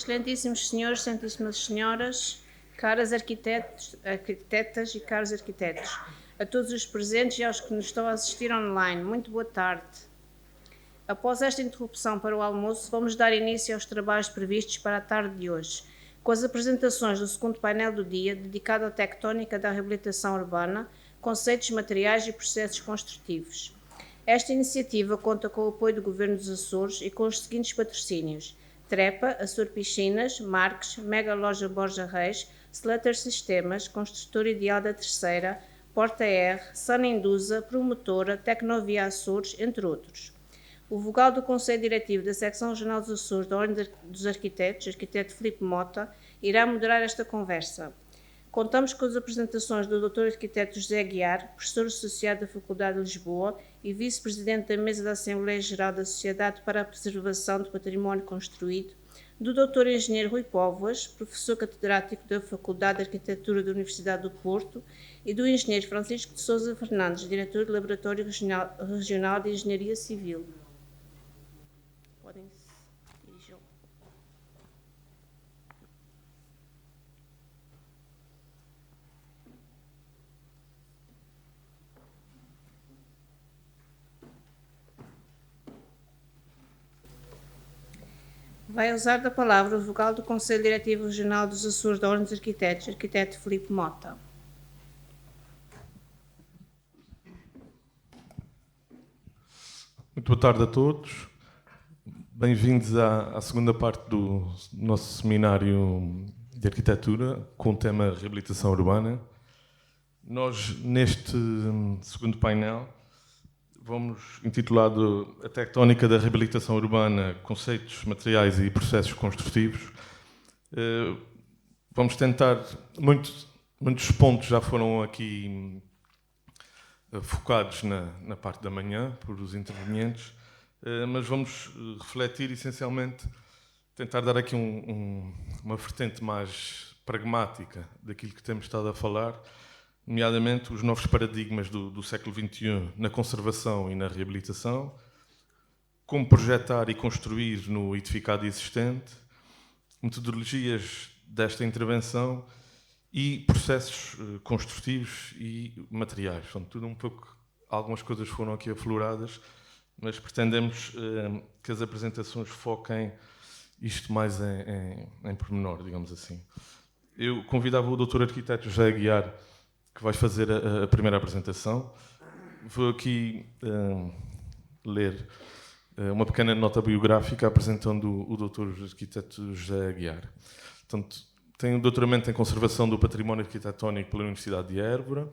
Excelentíssimos senhores, excelentíssimas senhoras, caras arquitetas e caros arquitetos, a todos os presentes e aos que nos estão a assistir online, muito boa tarde. Após esta interrupção para o almoço, vamos dar início aos trabalhos previstos para a tarde de hoje, com as apresentações do segundo painel do dia, dedicado à tectónica da reabilitação urbana, conceitos materiais e processos construtivos. Esta iniciativa conta com o apoio do Governo dos Açores e com os seguintes patrocínios: Trepa, Açor Piscinas, Marques, Mega Loja Borja Reis, Slater Sistemas, Construtora Ideal da Terceira, Porta R, Sana Indusa, Promotora, Tecnovia Açores, entre outros. O vogal do Conselho Diretivo da Secção Regional dos Açores da Ordem dos Arquitetos, arquiteto Filipe Mota, irá moderar esta conversa. Contamos com as apresentações do Dr. Arquiteto José Aguiar, professor associado da Faculdade de Lisboa e vice-presidente da Mesa da Assembleia Geral da Sociedade para a Preservação do Património Construído, do Dr. Engenheiro Rui Póvoas, professor catedrático da Faculdade de Arquitetura da Universidade do Porto, e do Engenheiro Francisco de Sousa Fernandes, diretor do Laboratório Regional de Engenharia Civil. Podem se dirigir. Vai usar da palavra o vogal do Conselho Diretivo Regional dos Açores da Ordem dos Arquitetos, arquiteto Filipe Mota. Muito boa tarde a todos. Bem-vindos à segunda parte do nosso seminário de arquitetura com o tema reabilitação urbana. Nós, neste segundo painel, vamos intitulado A Tectónica da Reabilitação Urbana, Conceitos, Materiais e Processos Construtivos. Vamos tentar, muitos pontos já foram aqui focados na parte da manhã por os intervenientes, mas vamos refletir essencialmente, tentar dar aqui uma vertente mais pragmática daquilo que temos estado a falar, nomeadamente os novos paradigmas do século XXI na conservação e na reabilitação, como projetar e construir no edificado existente, metodologias desta intervenção e processos construtivos e materiais. São tudo um pouco, algumas coisas foram aqui afloradas, mas pretendemos que as apresentações foquem isto mais em pormenor, digamos assim. Eu convidava o Dr. Arquiteto José Aguiar, que vai fazer a primeira apresentação. Vou aqui ler uma pequena nota biográfica apresentando o Dr. Arquiteto José Aguiar. Portanto, tem um doutoramento em Conservação do Património Arquitetónico pela Universidade de Évora.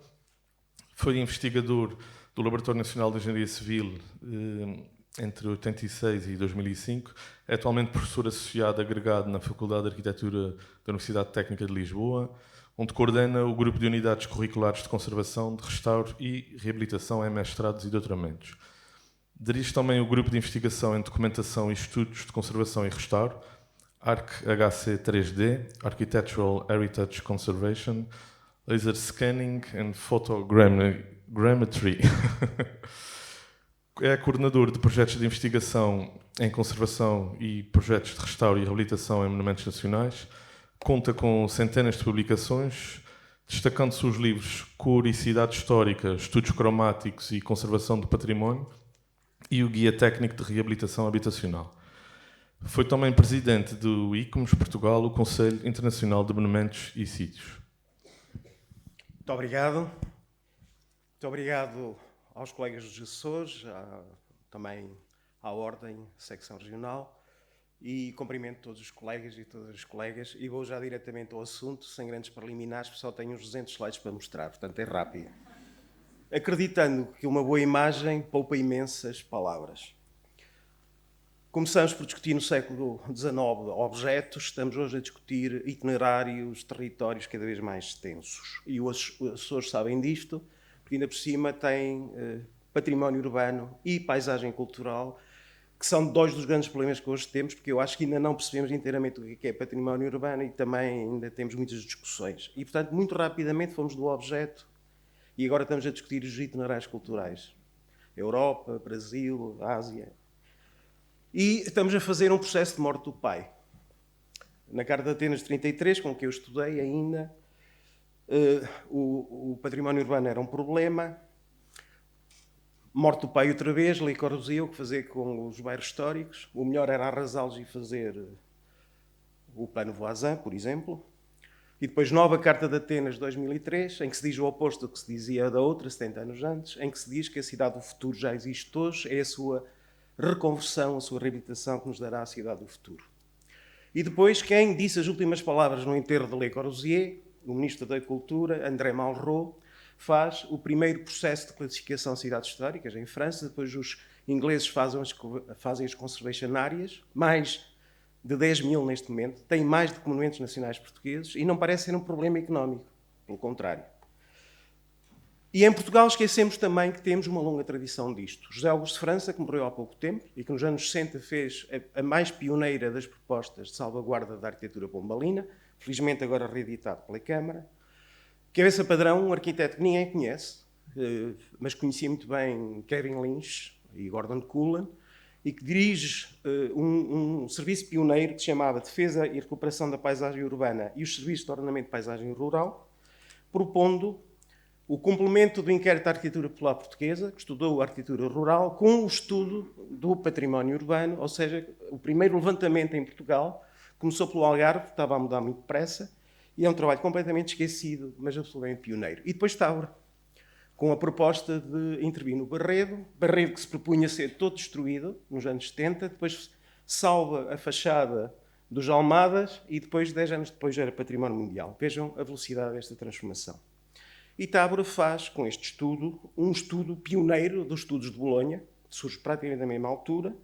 Foi investigador do Laboratório Nacional de Engenharia Civil entre 86 e 2005. É atualmente professor associado agregado na Faculdade de Arquitetura da Universidade Técnica de Lisboa, onde coordena o grupo de unidades curriculares de conservação, de restauro e reabilitação em mestrados e doutoramentos. Dirige também o grupo de investigação em documentação e estudos de conservação e restauro, ARC-HC 3D, Architectural Heritage Conservation, Laser Scanning and Photogrammetry. É coordenador de projetos de investigação em conservação e projetos de restauro e reabilitação em monumentos nacionais. Conta com centenas de publicações, destacando-se os livros Cor e Cidade Histórica, Estudos Cromáticos e Conservação do Património e o Guia Técnico de Reabilitação Habitacional. Foi também presidente do ICOMOS Portugal, o Conselho Internacional de Monumentos e Sítios. Muito obrigado. Muito obrigado aos colegas dos Açores, também à Ordem, Secção Regional, e cumprimento todos os colegas e todas as colegas, e vou já diretamente ao assunto, sem grandes preliminares, porque só tenho uns 200 slides para mostrar, portanto é rápido. Acreditando que uma boa imagem poupa imensas palavras. Começamos por discutir no século XIX objetos, estamos hoje a discutir itinerários, territórios cada vez mais extensos. E os Açores sabem disto, porque ainda por cima têm património urbano e paisagem cultural, que são dois dos grandes problemas que hoje temos, porque eu acho que ainda não percebemos inteiramente o que é património urbano e também ainda temos muitas discussões. E, portanto, muito rapidamente fomos do objeto e agora estamos a discutir os itinerários culturais. Europa, Brasil, Ásia. E estamos a fazer um processo de morte do pai. Na Carta de Atenas de 33, com que eu estudei ainda, o património urbano era um problema. Morte do pai outra vez, Le Corbusier, o que fazer com os bairros históricos. O melhor era arrasá-los e fazer o plano Voisin, por exemplo. E depois nova Carta de Atenas de 2003, em que se diz o oposto do que se dizia da outra, 70 anos antes, em que se diz que a cidade do futuro já existe hoje, é a sua reconversão, a sua reabilitação que nos dará a cidade do futuro. E depois, quem disse as últimas palavras no enterro de Le Corbusier, o Ministro da Cultura, André Malraux, faz o primeiro processo de classificação de cidades históricas em França. Depois os ingleses fazem as conservationárias, mais de 10 mil neste momento, tem mais de que monumentos nacionais portugueses e não parece ser um problema económico, pelo contrário. E em Portugal esquecemos também que temos uma longa tradição disto. José Augusto de França, que morreu há pouco tempo e que nos anos 60 fez a mais pioneira das propostas de salvaguarda da arquitetura pombalina, felizmente agora reeditado pela Câmara. Cabeça Padrão, um arquiteto que ninguém conhece, mas conhecia muito bem Kevin Lynch e Gordon Cullen, e que dirige um serviço pioneiro que se chamava Defesa e Recuperação da Paisagem Urbana e os Serviços de Ordenamento de Paisagem Rural, propondo o complemento do inquérito da arquitetura popular portuguesa, que estudou a arquitetura rural, com o estudo do património urbano, ou seja, o primeiro levantamento em Portugal. Começou pelo Algarve, estava a mudar muito depressa, e é um trabalho completamente esquecido, mas absolutamente pioneiro. E depois Távora, com a proposta de intervir no Barredo que se propunha ser todo destruído nos anos 70, depois salva a fachada dos Almadas e depois, 10 anos depois, era património mundial. Vejam a velocidade desta transformação. E Távora faz, com este estudo, um estudo pioneiro dos estudos de Bolonha, que surge praticamente na mesma altura.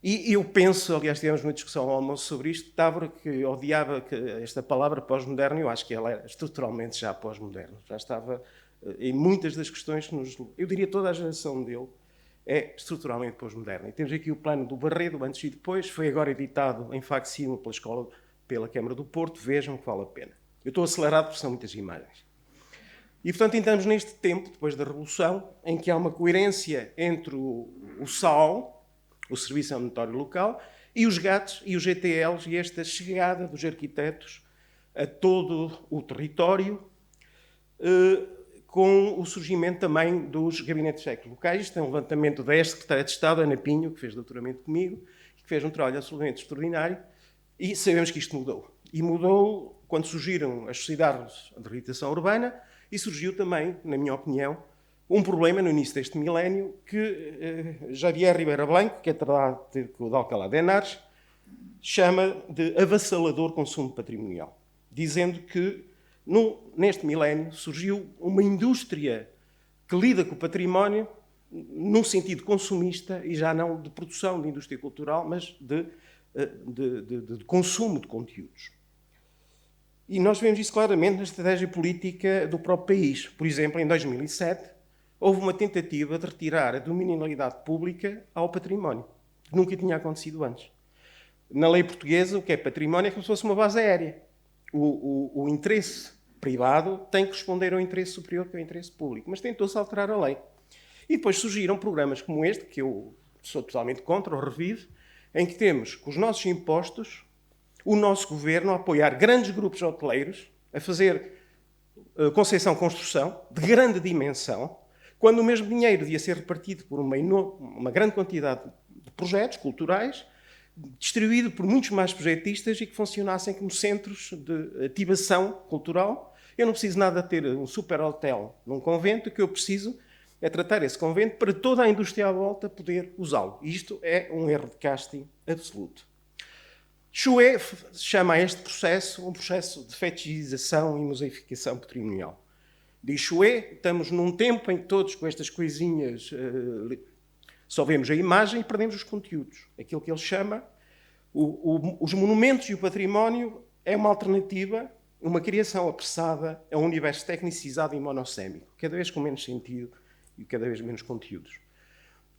E eu penso, aliás, tivemos uma discussão ao almoço sobre isto, Távora, que odiava esta palavra pós-moderno, eu acho que ela era estruturalmente já pós-moderno. Já estava em muitas das questões que nos... Eu diria toda a geração dele é estruturalmente pós-moderna. E temos aqui o plano do Barredo, antes e depois, foi agora editado em facsímile pela Câmara do Porto, vejam que vale a pena. Eu estou acelerado porque são muitas imagens. E, portanto, entramos neste tempo, depois da Revolução, em que há uma coerência entre o SAL, o Serviço Auditório Local, e os GATs e os GTLs, e esta chegada dos arquitetos a todo o território, com o surgimento também dos gabinetes técnicos locais. Isto é um levantamento da ex-secretária de Estado, Ana Pinho, que fez doutoramento comigo, que fez um trabalho absolutamente extraordinário, e sabemos que isto mudou. E mudou quando surgiram as sociedades de reabilitação urbana, e surgiu também, na minha opinião, um problema no início deste milénio que Javier Ribeira Blanco, que é catedrático de Alcalá de Henares, chama de avassalador consumo patrimonial, dizendo que neste milénio surgiu uma indústria que lida com o património num sentido consumista e já não de produção de indústria cultural, mas de consumo de conteúdos. E nós vemos isso claramente na estratégia política do próprio país. Por exemplo, em 2007, houve uma tentativa de retirar a dominabilidade pública ao património, que nunca tinha acontecido antes. Na lei portuguesa, o que é património é como se fosse uma base aérea. O interesse privado tem que responder ao interesse superior, que é o interesse público, mas tentou-se alterar a lei. E depois surgiram programas como este, que eu sou totalmente contra, o Revive, em que temos, com os nossos impostos, o nosso governo a apoiar grandes grupos hoteleiros, a fazer conceição-construção de grande dimensão, quando o mesmo dinheiro devia ser repartido por uma grande quantidade de projetos culturais, distribuído por muitos mais projetistas e que funcionassem como centros de ativação cultural. Eu não preciso nada de ter um super hotel num convento, o que eu preciso é tratar esse convento para toda a indústria à volta poder usá-lo. E isto é um erro de casting absoluto. Chouet chama a este processo um processo de fetichização e museificação patrimonial. Diz Chouet, estamos num tempo em que todos com estas coisinhas só vemos a imagem e perdemos os conteúdos. Aquilo que ele chama os monumentos e o património é uma alternativa, uma criação apressada a um universo tecnicizado e monossémico, cada vez com menos sentido e cada vez menos conteúdos.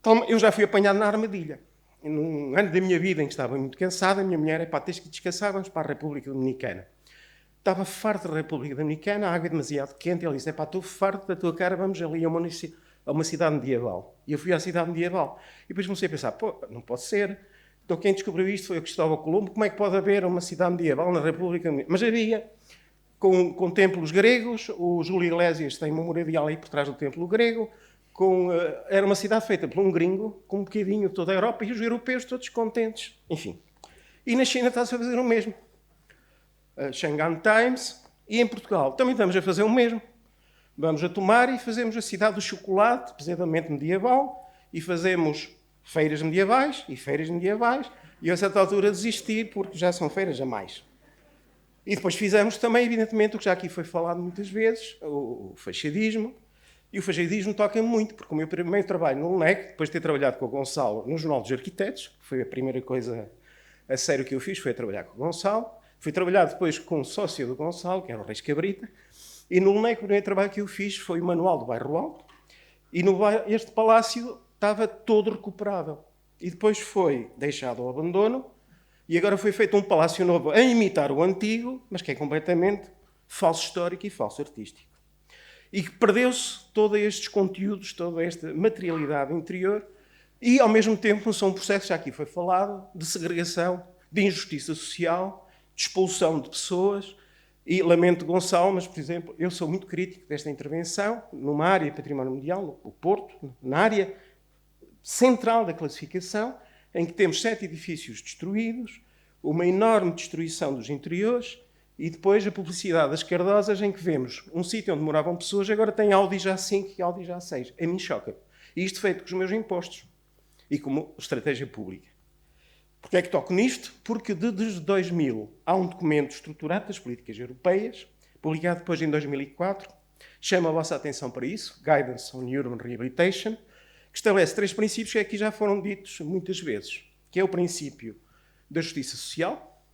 Então, eu já fui apanhado na armadilha. Num ano da minha vida em que estava muito cansado, a minha mulher, tens que descansar, vamos para a República Dominicana. Estava farto da República Dominicana, a água é demasiado quente, ele disse, estou farto da tua cara, vamos ali a uma cidade medieval. E eu fui à cidade medieval. E depois comecei a pensar, não pode ser, Então quem descobriu isto foi o Cristóvão Colombo. Como é que pode haver uma cidade medieval na República? Mas havia, com templos gregos. O Júlio Iglesias tem uma memorial aí por trás do templo grego. Era uma cidade feita por um gringo, com um bocadinho toda a Europa, e os europeus todos contentes. Enfim. E na China está-se a fazer o mesmo. Shanghai Times. E em Portugal também estamos a fazer o mesmo. Vamos a Tomar e fazemos a cidade do chocolate, precisamente medieval, e fazemos feiras medievais, e a certa altura desisti, porque já são feiras a mais. E depois fizemos também, evidentemente, o que já aqui foi falado muitas vezes, o fachadismo, e o fachadismo toca-me muito, porque o meu primeiro trabalho no LNEC, depois de ter trabalhado com o Gonçalo no Jornal dos Arquitetos, que foi a primeira coisa a sério que eu fiz, foi a trabalhar com o Gonçalo, fui trabalhar depois com um sócio do Gonçalo, que era o Reis Cabrita, e no LNEC o primeiro trabalho que eu fiz foi o Manual do Bairro Alto, e este palácio estava todo recuperável. E depois foi deixado ao abandono, e agora foi feito um palácio novo a imitar o antigo, mas que é completamente falso histórico e falso artístico. E que perdeu-se todos estes conteúdos, toda esta materialidade interior, e ao mesmo tempo são um processo, já aqui foi falado, de segregação, de injustiça social, de expulsão de pessoas. E lamento, Gonçalo, mas, por exemplo, eu sou muito crítico desta intervenção numa área de património mundial, no Porto, na área central da classificação, em que temos 7 edifícios destruídos, uma enorme destruição dos interiores e depois a publicidade das Cardosas, em que vemos um sítio onde moravam pessoas, agora tem Audi já 5 e Audi já 6. A mim choca. E isto feito com os meus impostos e como estratégia pública. Porquê é que toco nisto? Porque desde 2000 há um documento estruturado das políticas europeias, publicado depois em 2004, chama a vossa atenção para isso, Guidance on Urban Rehabilitation, que estabelece 3 princípios que aqui já foram ditos muitas vezes, que é o princípio da justiça social,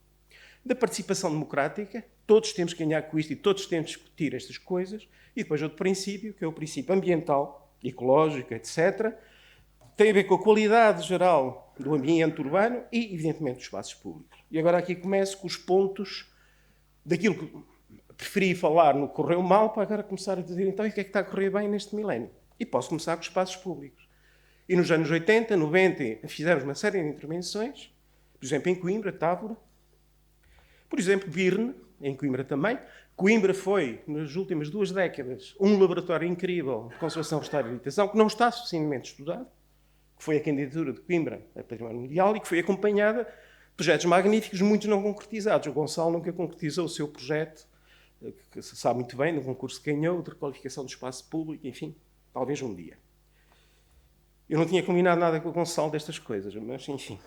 da participação democrática, todos temos que ganhar com isto e todos temos que discutir estas coisas, e depois outro princípio, que é o princípio ambiental, ecológico, etc., tem a ver com a qualidade geral do ambiente urbano e, evidentemente, dos espaços públicos. E agora aqui começo com os pontos daquilo que preferi falar no correu mal, para agora começar a dizer, então, e o que é que está a correr bem neste milénio? E posso começar com os espaços públicos. E nos anos 80, 90, fizemos uma série de intervenções, por exemplo, em Coimbra, Távora, por exemplo, Birne, em Coimbra também. Coimbra foi, nas últimas 2 décadas, um laboratório incrível de conservação, restauro e habitação, que não está suficientemente estudado, que foi a candidatura de Coimbra a Património Mundial e que foi acompanhada de projetos magníficos, muitos não concretizados. O Gonçalo nunca concretizou o seu projeto, que se sabe muito bem, no concurso que ganhou, de requalificação do espaço público, enfim, talvez um dia. Eu não tinha combinado nada com o Gonçalo destas coisas, mas enfim.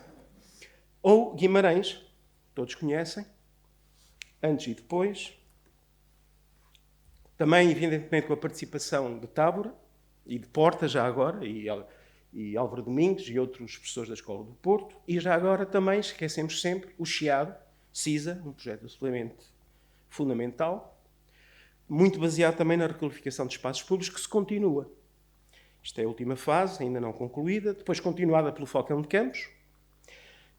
Ou Guimarães, todos conhecem, antes e depois. Também, evidentemente, com a participação de Távora e de Porta, já agora, e Álvaro Domingos e outros professores da Escola do Porto. E já agora também, esquecemos sempre, o Chiado, CISA, um projeto absolutamente fundamental, muito baseado também na requalificação de espaços públicos, que se continua. Isto é a última fase, ainda não concluída, depois continuada pelo Falcão de Campos,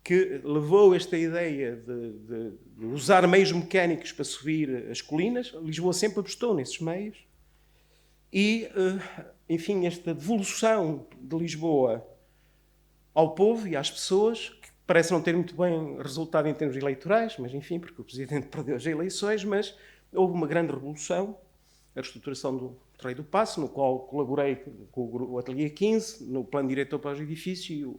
que levou esta ideia de usar meios mecânicos para subir as colinas. Lisboa sempre apostou nesses meios. E, enfim, esta devolução de Lisboa ao povo e às pessoas, que parece não ter muito bem resultado em termos eleitorais, mas, enfim, porque o Presidente perdeu as eleições, mas houve uma grande revolução, a reestruturação do Torreio do Paço, no qual colaborei com o Ateliê 15, no plano diretor para os edifícios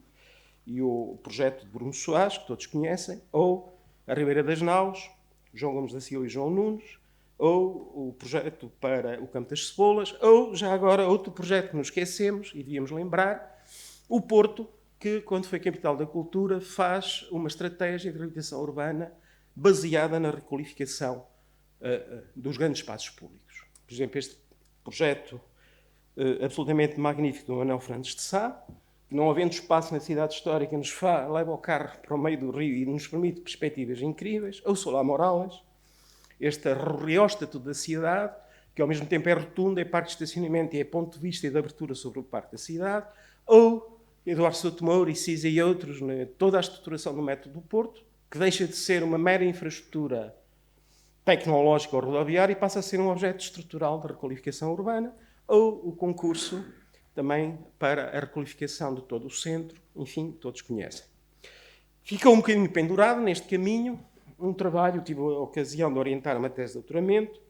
e o projeto de Bruno Soares, que todos conhecem, ou a Ribeira das Naus, João Gomes da Silva e João Nunes, ou o projeto para o Campo das Cebolas, ou, já agora, outro projeto que nos esquecemos e devíamos lembrar, o Porto, que, quando foi capital da cultura, faz uma estratégia de reabilitação urbana baseada na requalificação dos grandes espaços públicos. Por exemplo, este projeto absolutamente magnífico do Manuel Fernandes de Sá, que, não havendo espaço na cidade histórica, nos leva o carro para o meio do rio e nos permite perspectivas incríveis, ou Solá Morales, este reóstato da cidade, que ao mesmo tempo é rotunda, é parque de estacionamento e é ponto de vista e de abertura sobre o parque da cidade, ou Eduardo Souto Moura e Cisa e outros, toda a estruturação do método do Porto, que deixa de ser uma mera infraestrutura tecnológica ou rodoviária e passa a ser um objeto estrutural de requalificação urbana, ou o concurso também para a requalificação de todo o centro, enfim, todos conhecem. Ficou um bocadinho pendurado neste caminho um trabalho, tive a ocasião de orientar uma tese de doutoramento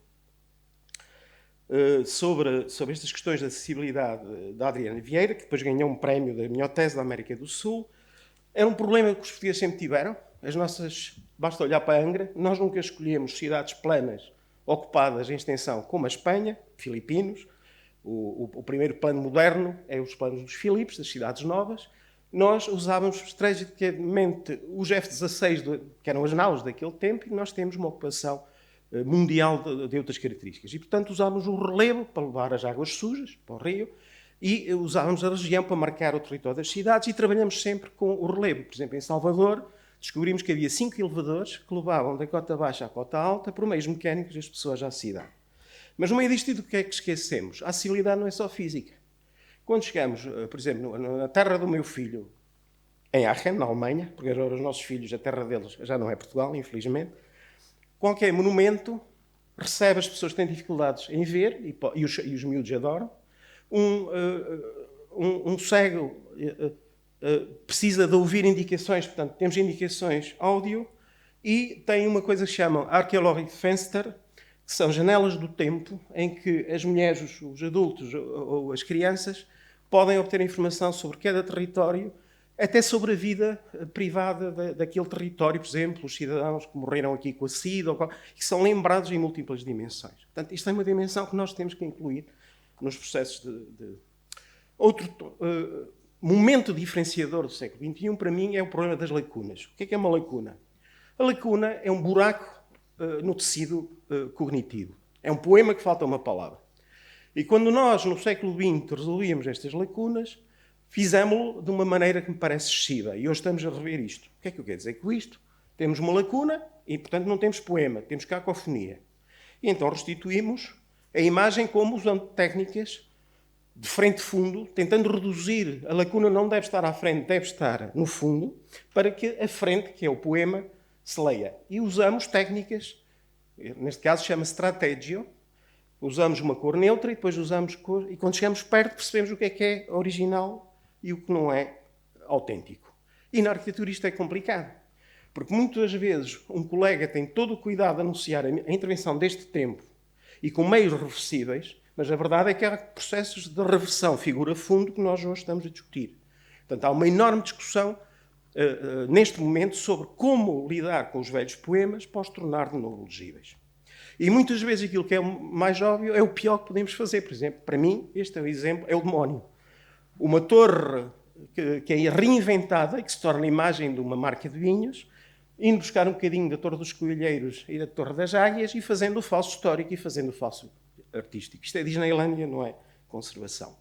sobre estas questões de acessibilidade da Adriana Vieira, que depois ganhou um prémio da melhor tese da América do Sul. Era um problema que os portugueses sempre tiveram. Basta olhar para Angra, nós nunca escolhemos cidades planas ocupadas em extensão como a Espanha, Filipinos. O primeiro plano moderno é os planos dos Filipos, das cidades novas. Nós usávamos estrategicamente os F-16, que eram as naus daquele tempo, e nós temos uma ocupação mundial de outras características. E, portanto, usávamos o relevo para levar as águas sujas para o rio e usávamos a região para marcar o território das cidades e trabalhamos sempre com o relevo. Por exemplo, em Salvador, descobrimos que havia 5 elevadores que levavam da cota baixa à cota alta por meios mecânicos as pessoas à cidade. Mas no meio disto, do que é que esquecemos? A acessibilidade não é só física. Quando chegamos, por exemplo, na terra do meu filho, em Aachen, na Alemanha, porque agora os nossos filhos, a terra deles já não é Portugal, infelizmente, qualquer monumento recebe as pessoas que têm dificuldades em ver, e os miúdos adoram. Um cego precisa de ouvir indicações, portanto, temos indicações áudio, e tem uma coisa que se chama Archaeologic Fenster, que são janelas do tempo em que as mulheres, os adultos ou as crianças podem obter informação sobre cada território, até sobre a vida privada daquele território, por exemplo, os cidadãos que morreram aqui com a SIDA, que são lembrados em múltiplas dimensões. Portanto, isto é uma dimensão que nós temos que incluir nos processos de... Outro momento diferenciador do século XXI, para mim, é o problema das lacunas. O que é uma lacuna? A lacuna é um buraco no tecido cognitivo. É um poema que falta uma palavra. E quando nós, no século XX, resolvíamos estas lacunas, fizemos-lo de uma maneira que me parece excessiva. E hoje estamos a rever isto. O que é que eu quero dizer com isto? Temos uma lacuna e, portanto, não temos poema, temos cacofonia. E então restituímos a imagem como usando técnicas de frente-fundo, tentando reduzir. A lacuna não deve estar à frente, deve estar no fundo, para que a frente, que é o poema, se leia. E usamos técnicas, neste caso chama-se strategio, usamos uma cor neutra e depois usamos cor, e quando chegamos perto percebemos o que é original e o que não é autêntico. E na arquitetura isto é complicado, porque muitas vezes um colega tem todo o cuidado de anunciar a intervenção deste tempo e com meios reversíveis, mas a verdade é que há processos de reversão figura-fundo que nós hoje estamos a discutir. Portanto, há uma enorme discussão neste momento sobre como lidar com os velhos poemas para os tornar de novo legíveis. E muitas vezes aquilo que é mais óbvio é o pior que podemos fazer. Por exemplo, para mim, este é o exemplo, é o demónio. Uma torre que é reinventada e que se torna a imagem de uma marca de vinhos, indo buscar um bocadinho da Torre dos Coelheiros e da Torre das Águias e fazendo o falso histórico e fazendo o falso artístico. Isto é Disneylândia, não é conservação.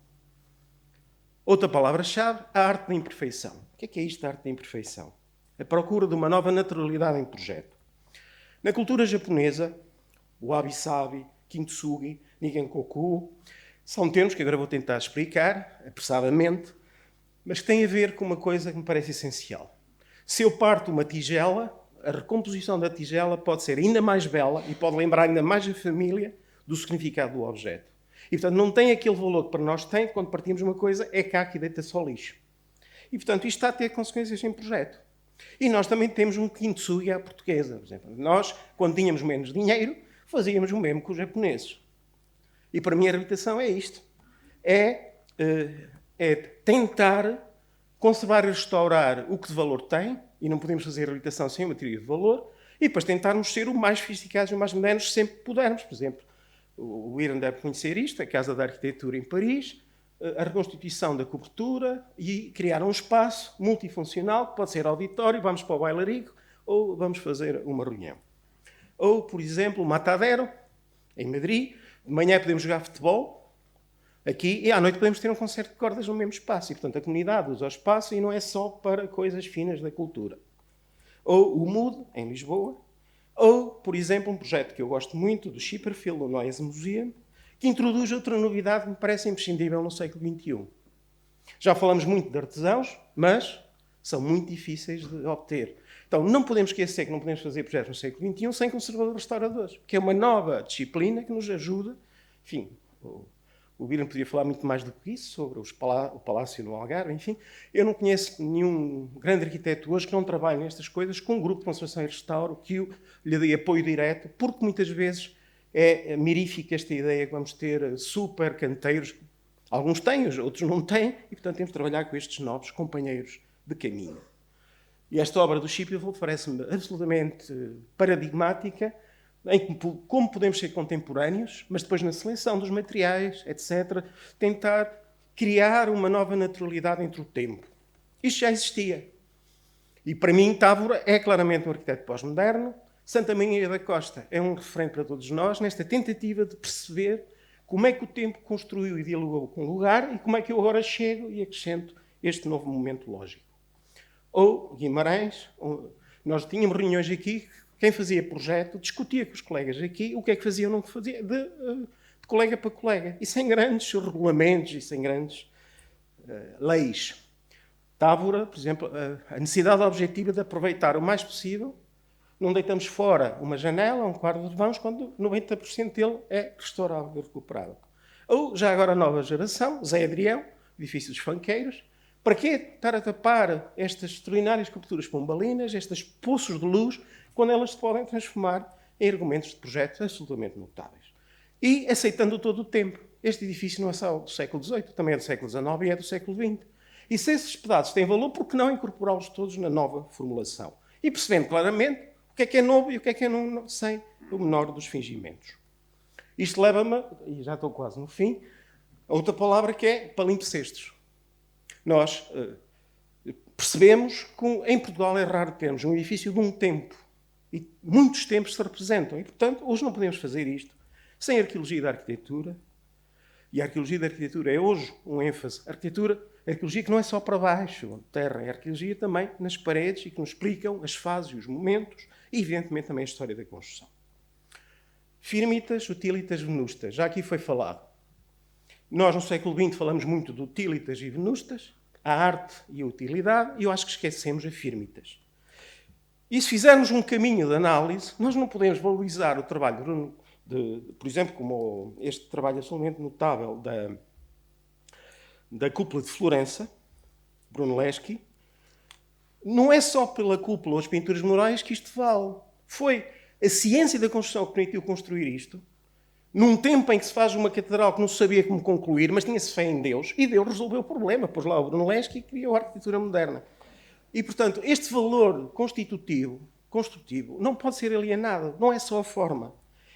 Outra palavra-chave, a arte da imperfeição. O que é isto, a arte da imperfeição? A procura de uma nova naturalidade em projeto. Na cultura japonesa, o wabi-sabi, kintsugi, nigenkoku, são termos que agora vou tentar explicar, apressadamente, mas que têm a ver com uma coisa que me parece essencial. Se eu parto uma tigela, a recomposição da tigela pode ser ainda mais bela e pode lembrar ainda mais a família do significado do objeto. E, portanto, não tem aquele valor que para nós tem quando partimos uma coisa, é cá que deita-se ao lixo. E, portanto, isto está a ter consequências em projeto. E nós também temos um kintsugi à portuguesa. Por exemplo, nós, quando tínhamos menos dinheiro, fazíamos o mesmo que os japoneses. E para mim a reabilitação é isto. É tentar conservar e restaurar o que de valor tem, e não podemos fazer a reabilitação sem uma teoria de valor, e depois tentarmos ser o mais sofisticados e o mais modernos sempre que pudermos. Por exemplo, o Irã deve conhecer isto, a Casa da Arquitetura em Paris, a reconstituição da cobertura e criar um espaço multifuncional, que pode ser auditório, vamos para o bailarico, ou vamos fazer uma reunião. Ou, por exemplo, o Matadero, em Madrid. De manhã podemos jogar futebol aqui e à noite podemos ter um concerto de cordas no mesmo espaço. E, portanto, a comunidade usa o espaço e não é só para coisas finas da cultura. Ou o MUD, em Lisboa. Ou, por exemplo, um projeto que eu gosto muito, do Chipperfield, o Noise Museum, que introduz outra novidade que me parece imprescindível no século XXI. Já falamos muito de artesãos, mas são muito difíceis de obter. Então, não podemos esquecer que não podemos fazer projetos no século XXI sem conservadores restauradores, que é uma nova disciplina que nos ajuda. Enfim, O Birne podia falar muito mais do que isso, sobre o Palácio no Algarve, enfim. Eu não conheço nenhum grande arquiteto hoje que não trabalhe nestas coisas com um grupo de conservação e restauro que lhe dê apoio direto, porque muitas vezes é mirífica esta ideia que vamos ter super canteiros. Alguns têm, outros não têm, e portanto temos de trabalhar com estes novos companheiros de caminho. E esta obra do Schiphol parece-me absolutamente paradigmática, em como podemos ser contemporâneos, mas depois na seleção dos materiais, etc., tentar criar uma nova naturalidade entre o tempo. Isto já existia. E para mim, Távora é claramente um arquiteto pós-moderno. Santa Maria da Costa é um referente para todos nós nesta tentativa de perceber como é que o tempo construiu e dialogou com o lugar e como é que eu agora chego e acrescento este novo momento lógico. Ou Guimarães, nós tínhamos reuniões aqui, quem fazia projeto discutia com os colegas aqui o que é que fazia ou não fazia, de colega para colega, e sem grandes regulamentos e sem grandes leis. Távora, por exemplo, a necessidade objetiva de aproveitar o mais possível, não deitamos fora uma janela, um quadro de vãos, quando 90% dele é restaurável e recuperável. Ou, já agora a nova geração, Zé Adrião, edifício dos Fanqueiros. Para que estar a tapar estas extraordinárias coberturas pombalinas, estes poços de luz, quando elas se podem transformar em argumentos de projetos absolutamente notáveis? E aceitando todo o tempo. Este edifício não é só do século XVIII, também é do século XIX e é do século XX. E se esses pedaços têm valor, por que não incorporá-los todos na nova formulação? E percebendo claramente o que é novo e o que é não, sem o menor dos fingimentos. Isto leva-me, e já estou quase no fim, a outra palavra que é palimpsestos. Nós percebemos que em Portugal é raro termos um edifício de um tempo. E muitos tempos se representam. E, portanto, hoje não podemos fazer isto sem arqueologia da arquitetura. E a arqueologia da arquitetura é hoje um ênfase. Arqueologia que não é só para baixo, terra. É arqueologia também nas paredes e que nos explicam as fases e os momentos e, evidentemente, também a história da construção. Firmitas, utilitas, venustas. Já aqui foi falado. Nós, no século XX, falamos muito de utilitas e venustas, a arte e a utilidade, e eu acho que esquecemos a firmitas. E se fizermos um caminho de análise, nós não podemos valorizar o trabalho, por exemplo, como este trabalho absolutamente notável da cúpula de Florença, Brunelleschi. Não é só pela cúpula ou as pinturas murais que isto vale. Foi a ciência da construção que permitiu construir isto, num tempo em que se faz uma catedral que não se sabia como concluir, mas tinha-se fé em Deus, e Deus resolveu o problema, pôs lá o Brunelleschi e criou a arquitetura moderna. E, portanto, este valor construtivo, não pode ser alienado, não é só a forma.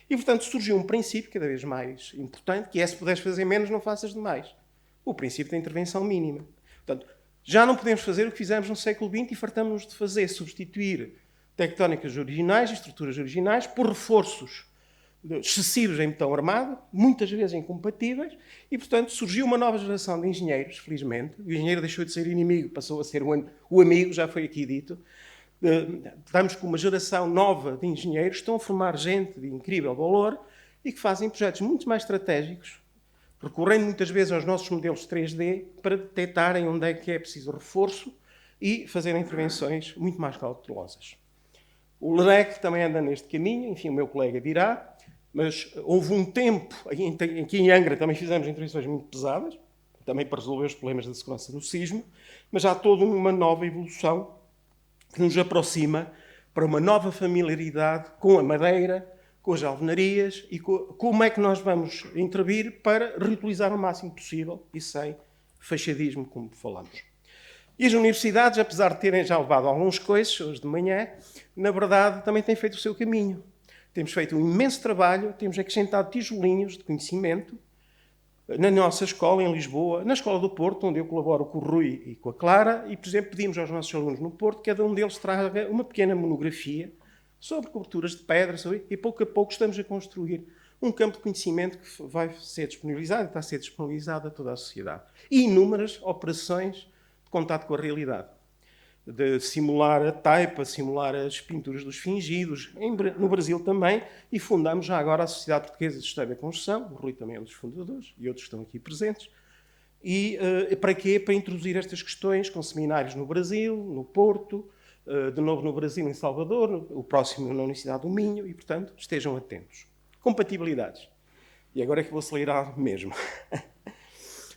E, portanto, surgiu um princípio cada vez mais importante, que é: se puderes fazer menos, não faças demais. O princípio da intervenção mínima. Portanto, já não podemos fazer o que fizemos no século XX e fartamos-nos de fazer, substituir tectónicas originais e estruturas originais por reforços excessivos em betão armado, muitas vezes incompatíveis, e, portanto, surgiu uma nova geração de engenheiros, felizmente. O engenheiro deixou de ser inimigo, passou a ser o amigo, já foi aqui dito. Estamos com uma geração nova de engenheiros que estão a formar gente de incrível valor e que fazem projetos muito mais estratégicos, recorrendo muitas vezes aos nossos modelos 3D para detectarem onde é que é preciso reforço e fazerem intervenções muito mais cautelosas. O LEREC também anda neste caminho, enfim, o meu colega dirá, mas houve um tempo, aqui em Angra também fizemos intervenções muito pesadas, também para resolver os problemas da segurança do sismo, mas há toda uma nova evolução que nos aproxima para uma nova familiaridade com a madeira, com as alvenarias e como é que nós vamos intervir para reutilizar o máximo possível e sem fachadismo, como falamos. E as universidades, apesar de terem já levado alguns coices hoje de manhã, na verdade também têm feito o seu caminho. Temos feito um imenso trabalho, temos acrescentado tijolinhos de conhecimento na nossa escola em Lisboa, na Escola do Porto, onde eu colaboro com o Rui e com a Clara, e, por exemplo, pedimos aos nossos alunos no Porto que cada um deles traga uma pequena monografia sobre coberturas de pedra, e pouco a pouco estamos a construir um campo de conhecimento que vai ser disponibilizado, está a ser disponibilizado a toda a sociedade. E inúmeras operações de contato com a realidade. De simular a taipa, simular as pinturas dos fingidos, no Brasil também, e fundamos já agora a Sociedade Portuguesa de História da Construção, o Rui também é um dos fundadores, e outros estão aqui presentes. E para quê? Para introduzir estas questões com seminários no Brasil, no Porto, de novo no Brasil, em Salvador, o próximo na Universidade do Minho, e, portanto, estejam atentos. Compatibilidades. E agora é que vou acelerar mesmo.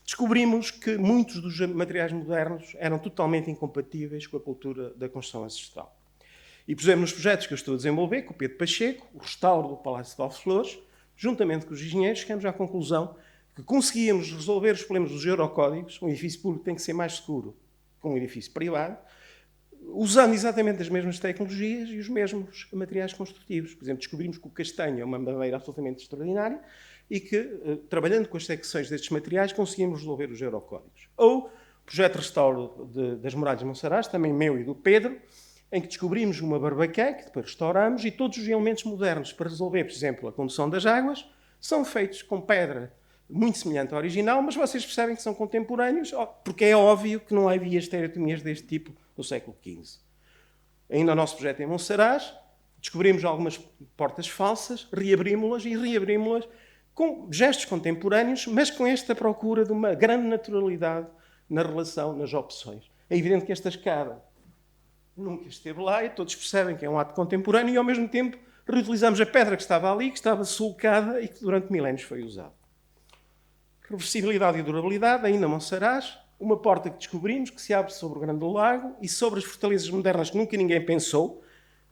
Descobrimos que muitos dos materiais modernos eram totalmente incompatíveis com a cultura da construção ancestral. E pusemos nos projetos que eu estou a desenvolver, com o Pedro Pacheco, o restauro do Palácio de Alflores, juntamente com os engenheiros, chegamos à conclusão que conseguíamos resolver os problemas dos eurocódigos. Um edifício público tem que ser mais seguro que um edifício privado, usando exatamente as mesmas tecnologias e os mesmos materiais construtivos. Por exemplo, descobrimos que o castanho é uma madeira absolutamente extraordinária e que, trabalhando com as secções destes materiais, conseguimos resolver os eurocódigos. Ou o projeto de restauro das muralhas de Monsaraz, também meu e do Pedro, em que descobrimos uma barbacã, que depois restauramos, e todos os elementos modernos para resolver, por exemplo, a condução das águas, são feitos com pedra muito semelhante à original, mas vocês percebem que são contemporâneos, porque é óbvio que não havia estereotomias deste tipo no século XV. Ainda o nosso projeto em Monsaraz, descobrimos algumas portas falsas, reabrimos-las e reabrimos-las com gestos contemporâneos, mas com esta procura de uma grande naturalidade na relação, nas opções. É evidente que esta escada nunca esteve lá e todos percebem que é um ato contemporâneo e, ao mesmo tempo, reutilizamos a pedra que estava ali, que estava sulcada e que durante milénios foi usada. Reversibilidade e durabilidade, ainda Monsaraz, uma porta que descobrimos que se abre sobre o Grande Lago e sobre as fortalezas modernas que nunca ninguém pensou.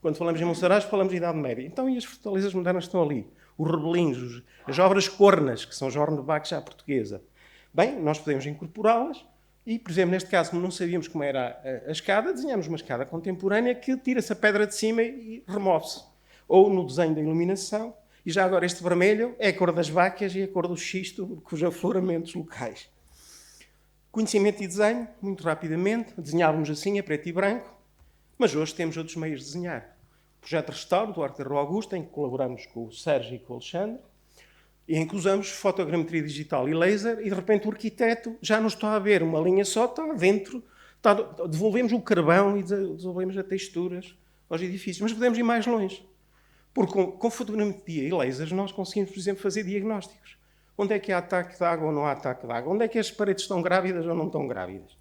Quando falamos em Monsaraz, falamos de Idade Média. Então, e as fortalezas modernas estão ali? Os rebelinhos, as obras cornas, que são Jornebach à portuguesa. Bem, nós podemos incorporá-las e, por exemplo, neste caso, como não sabíamos como era a escada, desenhamos uma escada contemporânea que tira-se a pedra de cima e remove-se. Ou no desenho da iluminação, e já agora este vermelho é a cor das vacas e a cor do xisto, cujos afloramentos locais. Conhecimento e desenho, muito rapidamente, desenhávamos assim a preto e branco, mas hoje temos outros meios de desenhar. O projeto de restauro do Arco da Rua Augusta, em que colaboramos com o Sérgio e com o Alexandre, e em que usamos fotogrametria digital e laser, e de repente o arquiteto já não está a ver uma linha só, está dentro, devolvemos o carvão e devolvemos as texturas aos edifícios, mas podemos ir mais longe. Porque com fotogrametria e lasers nós conseguimos, por exemplo, fazer diagnósticos. Onde é que há ataque de água ou não há ataque de água? Onde é que as paredes estão grávidas ou não estão grávidas?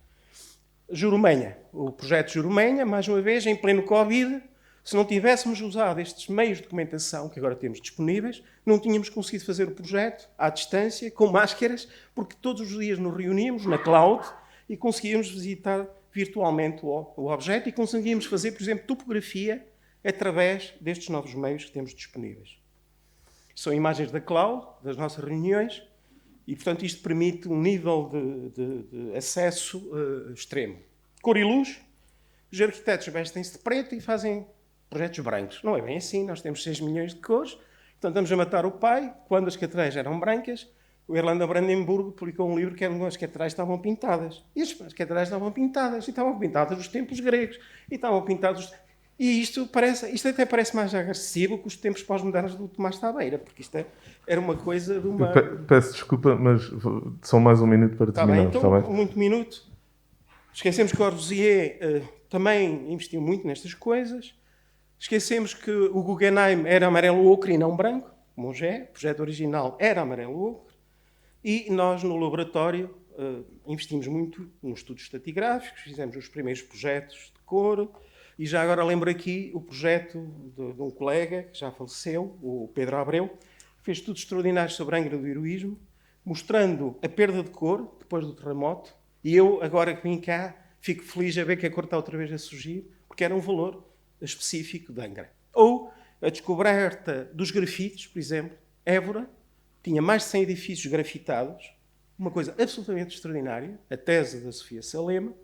Jurumenha, o projeto Jurumenha, mais uma vez, em pleno Covid, se não tivéssemos usado estes meios de documentação que agora temos disponíveis, não tínhamos conseguido fazer o projeto à distância, com máscaras, porque todos os dias nos reuníamos na cloud e conseguíamos visitar virtualmente o objeto e conseguíamos fazer, por exemplo, topografia através destes novos meios que temos disponíveis. São imagens da cloud, das nossas reuniões, e, portanto, isto permite um nível de acesso extremo. Cor e luz, os arquitetos vestem-se de preto e fazem projetos brancos. Não é bem assim, nós temos 6 milhões de cores, portanto, estamos a matar o pai, quando as catedrais eram brancas. O Irlanda Brandenburgo publicou um livro que as catedrais estavam pintadas. E as catedrais estavam pintadas, e estavam pintadas dos tempos gregos, e estavam pintados... E isto até parece mais agressivo que os tempos pós-modernos do Tomás Tabeira, porque isto era uma coisa de uma... Peço desculpa, mas só mais um minuto para terminar. Está bem, então, muito minuto. Esquecemos que o Corbusier também investiu muito nestas coisas. Esquecemos que o Guggenheim era amarelo-ocre e não branco, como hoje é. O projeto original era amarelo-ocre. E nós, no laboratório, investimos muito nos estudos estratigráficos, fizemos os primeiros projetos de cor. E já agora lembro aqui o projeto de um colega que já faleceu, o Pedro Abreu, que fez estudos extraordinários sobre a Angra do Heroísmo, mostrando a perda de cor depois do terremoto. E eu, agora que vim cá, fico feliz a ver que a cor está outra vez a surgir, porque era um valor específico de Angra. Ou a descoberta dos grafites, por exemplo. Évora tinha mais de 100 edifícios grafitados, uma coisa absolutamente extraordinária, a tese da Sofia Salema.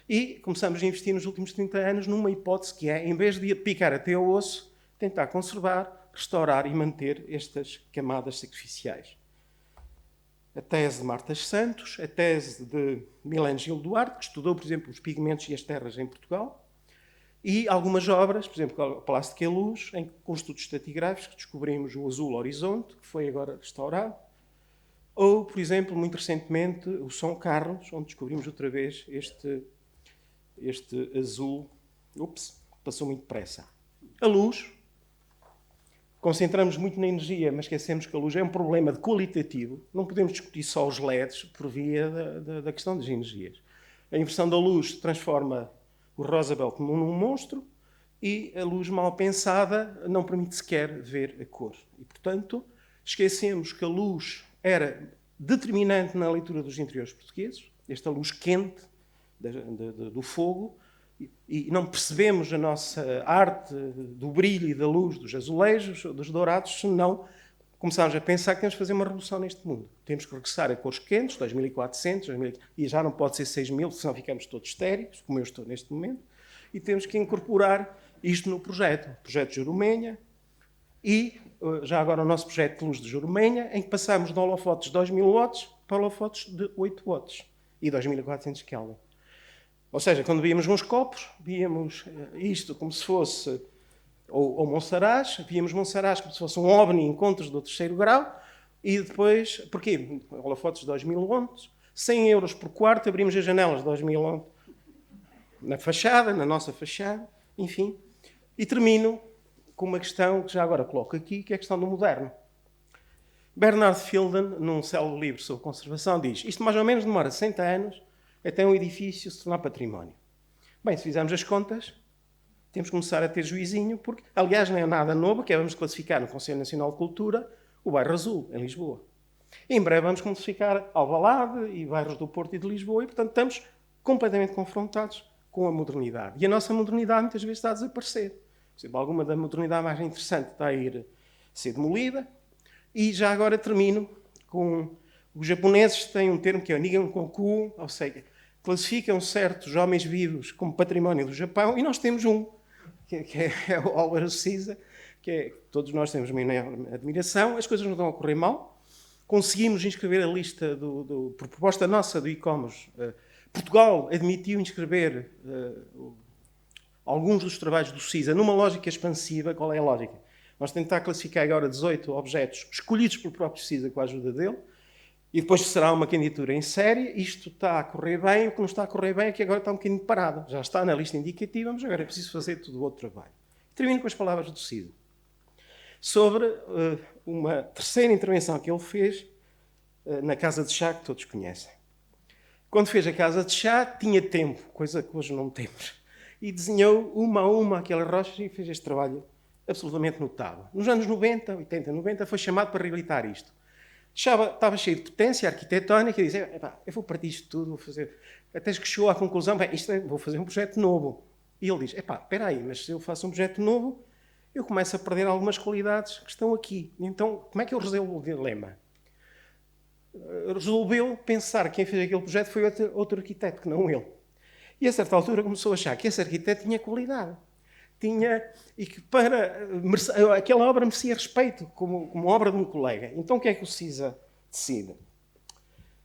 E começamos a investir nos últimos 30 anos numa hipótese que é, em vez de picar até ao osso, tentar conservar, restaurar e manter estas camadas sacrificiais. A tese de Martas Santos, a tese de Milene Gil Duarte, que estudou, por exemplo, os pigmentos e as terras em Portugal, e algumas obras, por exemplo, o Palácio de Queluz, em que, com estudos estratigráficos, descobrimos o azul horizonte, que foi agora restaurado, ou, por exemplo, muito recentemente, o São Carlos, onde descobrimos outra vez este azul, passou muito depressa. A luz, concentramos muito na energia, mas esquecemos que a luz é um problema de qualitativo. Não podemos discutir só os LEDs por via da questão das energias. A inversão da luz transforma o Roosevelt num monstro e a luz mal pensada não permite sequer ver a cor. E, portanto, esquecemos que a luz era determinante na leitura dos interiores portugueses, esta luz quente do fogo, e não percebemos a nossa arte do brilho e da luz dos azulejos, dos dourados, senão começámos a pensar que temos que fazer uma revolução neste mundo. Temos que regressar a cores quentes, 2400, e já não pode ser 6000, senão ficamos todos estéreos, como eu estou neste momento, e temos que incorporar isto no projeto. O projeto de Jurumenha e, já agora, o nosso projeto de luz de Jurumenha, em que passamos de holofotes de 2000 watts para holofotes de 8 watts e 2400 Kelvin. Ou seja, quando víamos uns copos, víamos isto como se fosse ou Monsaraz, víamos Monsaraz como se fosse um OVNI, encontros do 3º grau, e depois, porquê? Holofotes de 2000 watts, 100 euros por quarto, abrimos as janelas de 2000 watts na fachada, na nossa fachada, enfim. E termino com uma questão que já agora coloco aqui, que é a questão do moderno. Bernard Filden, num célebre livro sobre conservação, diz: isto mais ou menos demora 60 anos até um edifício se tornar património. Bem, se fizermos as contas, temos que começar a ter juizinho, porque, aliás, não é nada novo, que é vamos classificar no Conselho Nacional de Cultura o bairro Azul, em Lisboa. E em breve vamos classificar Alvalade e bairros do Porto e de Lisboa, e, portanto, estamos completamente confrontados com a modernidade. E a nossa modernidade muitas vezes está a desaparecer. Por exemplo, alguma da modernidade mais interessante está a ir ser demolida. E já agora termino com... Os japoneses têm um termo que é o Nigenkoku, ou seja, classificam certos homens vivos como património do Japão, e nós temos um, que é o Álvaro Siza, que todos nós temos uma enorme admiração. As coisas não estão a correr mal. Conseguimos inscrever a lista, por proposta nossa do e-commerce. Portugal admitiu inscrever alguns dos trabalhos do CISA numa lógica expansiva. Qual é a lógica? Nós temos de tentar classificar agora 18 objetos escolhidos pelo próprio CISA com a ajuda dele, e depois será uma candidatura em série. Isto está a correr bem. O que não está a correr bem é que agora está um bocadinho parado. Já está na lista indicativa, mas agora é preciso fazer todo o outro trabalho. Termino com as palavras do CISA. Sobre uma terceira intervenção que ele fez na Casa de Chá, que todos conhecem. Quando fez a Casa de Chá, tinha tempo, coisa que hoje não temos, e desenhou uma a uma aquelas rochas e fez este trabalho absolutamente notável. Nos anos 90, 80, 90, foi chamado para reabilitar isto. Estava cheio de potência arquitetónica e dizia: eu vou partir isto tudo, vou fazer... Até que chegou à conclusão: vou fazer um projeto novo. E ele diz: espera aí, mas se eu faço um projeto novo, eu começo a perder algumas qualidades que estão aqui. Então, como é que eu resolvo o dilema? Resolveu pensar que quem fez aquele projeto foi outro arquiteto, que não ele. E a certa altura começou a achar que esse arquiteto tinha qualidade. E que aquela obra merecia respeito como obra de um colega. Então o que é que o CISA decide?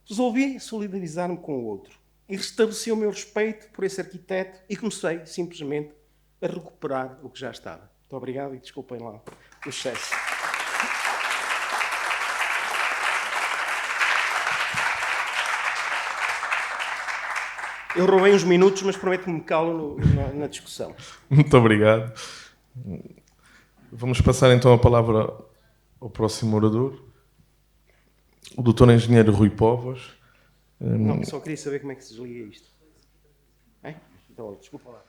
Resolvi solidarizar-me com o outro e restabeleci o meu respeito por esse arquiteto e comecei simplesmente a recuperar o que já estava. Muito obrigado e desculpem lá o excesso. Eu roubei uns minutos, mas prometo que me calo na discussão. Muito obrigado. Vamos passar então a palavra ao próximo orador, o Dr. Engenheiro Rui Povas. Não, só queria saber como é que se desliga isto. Então, desculpa lá.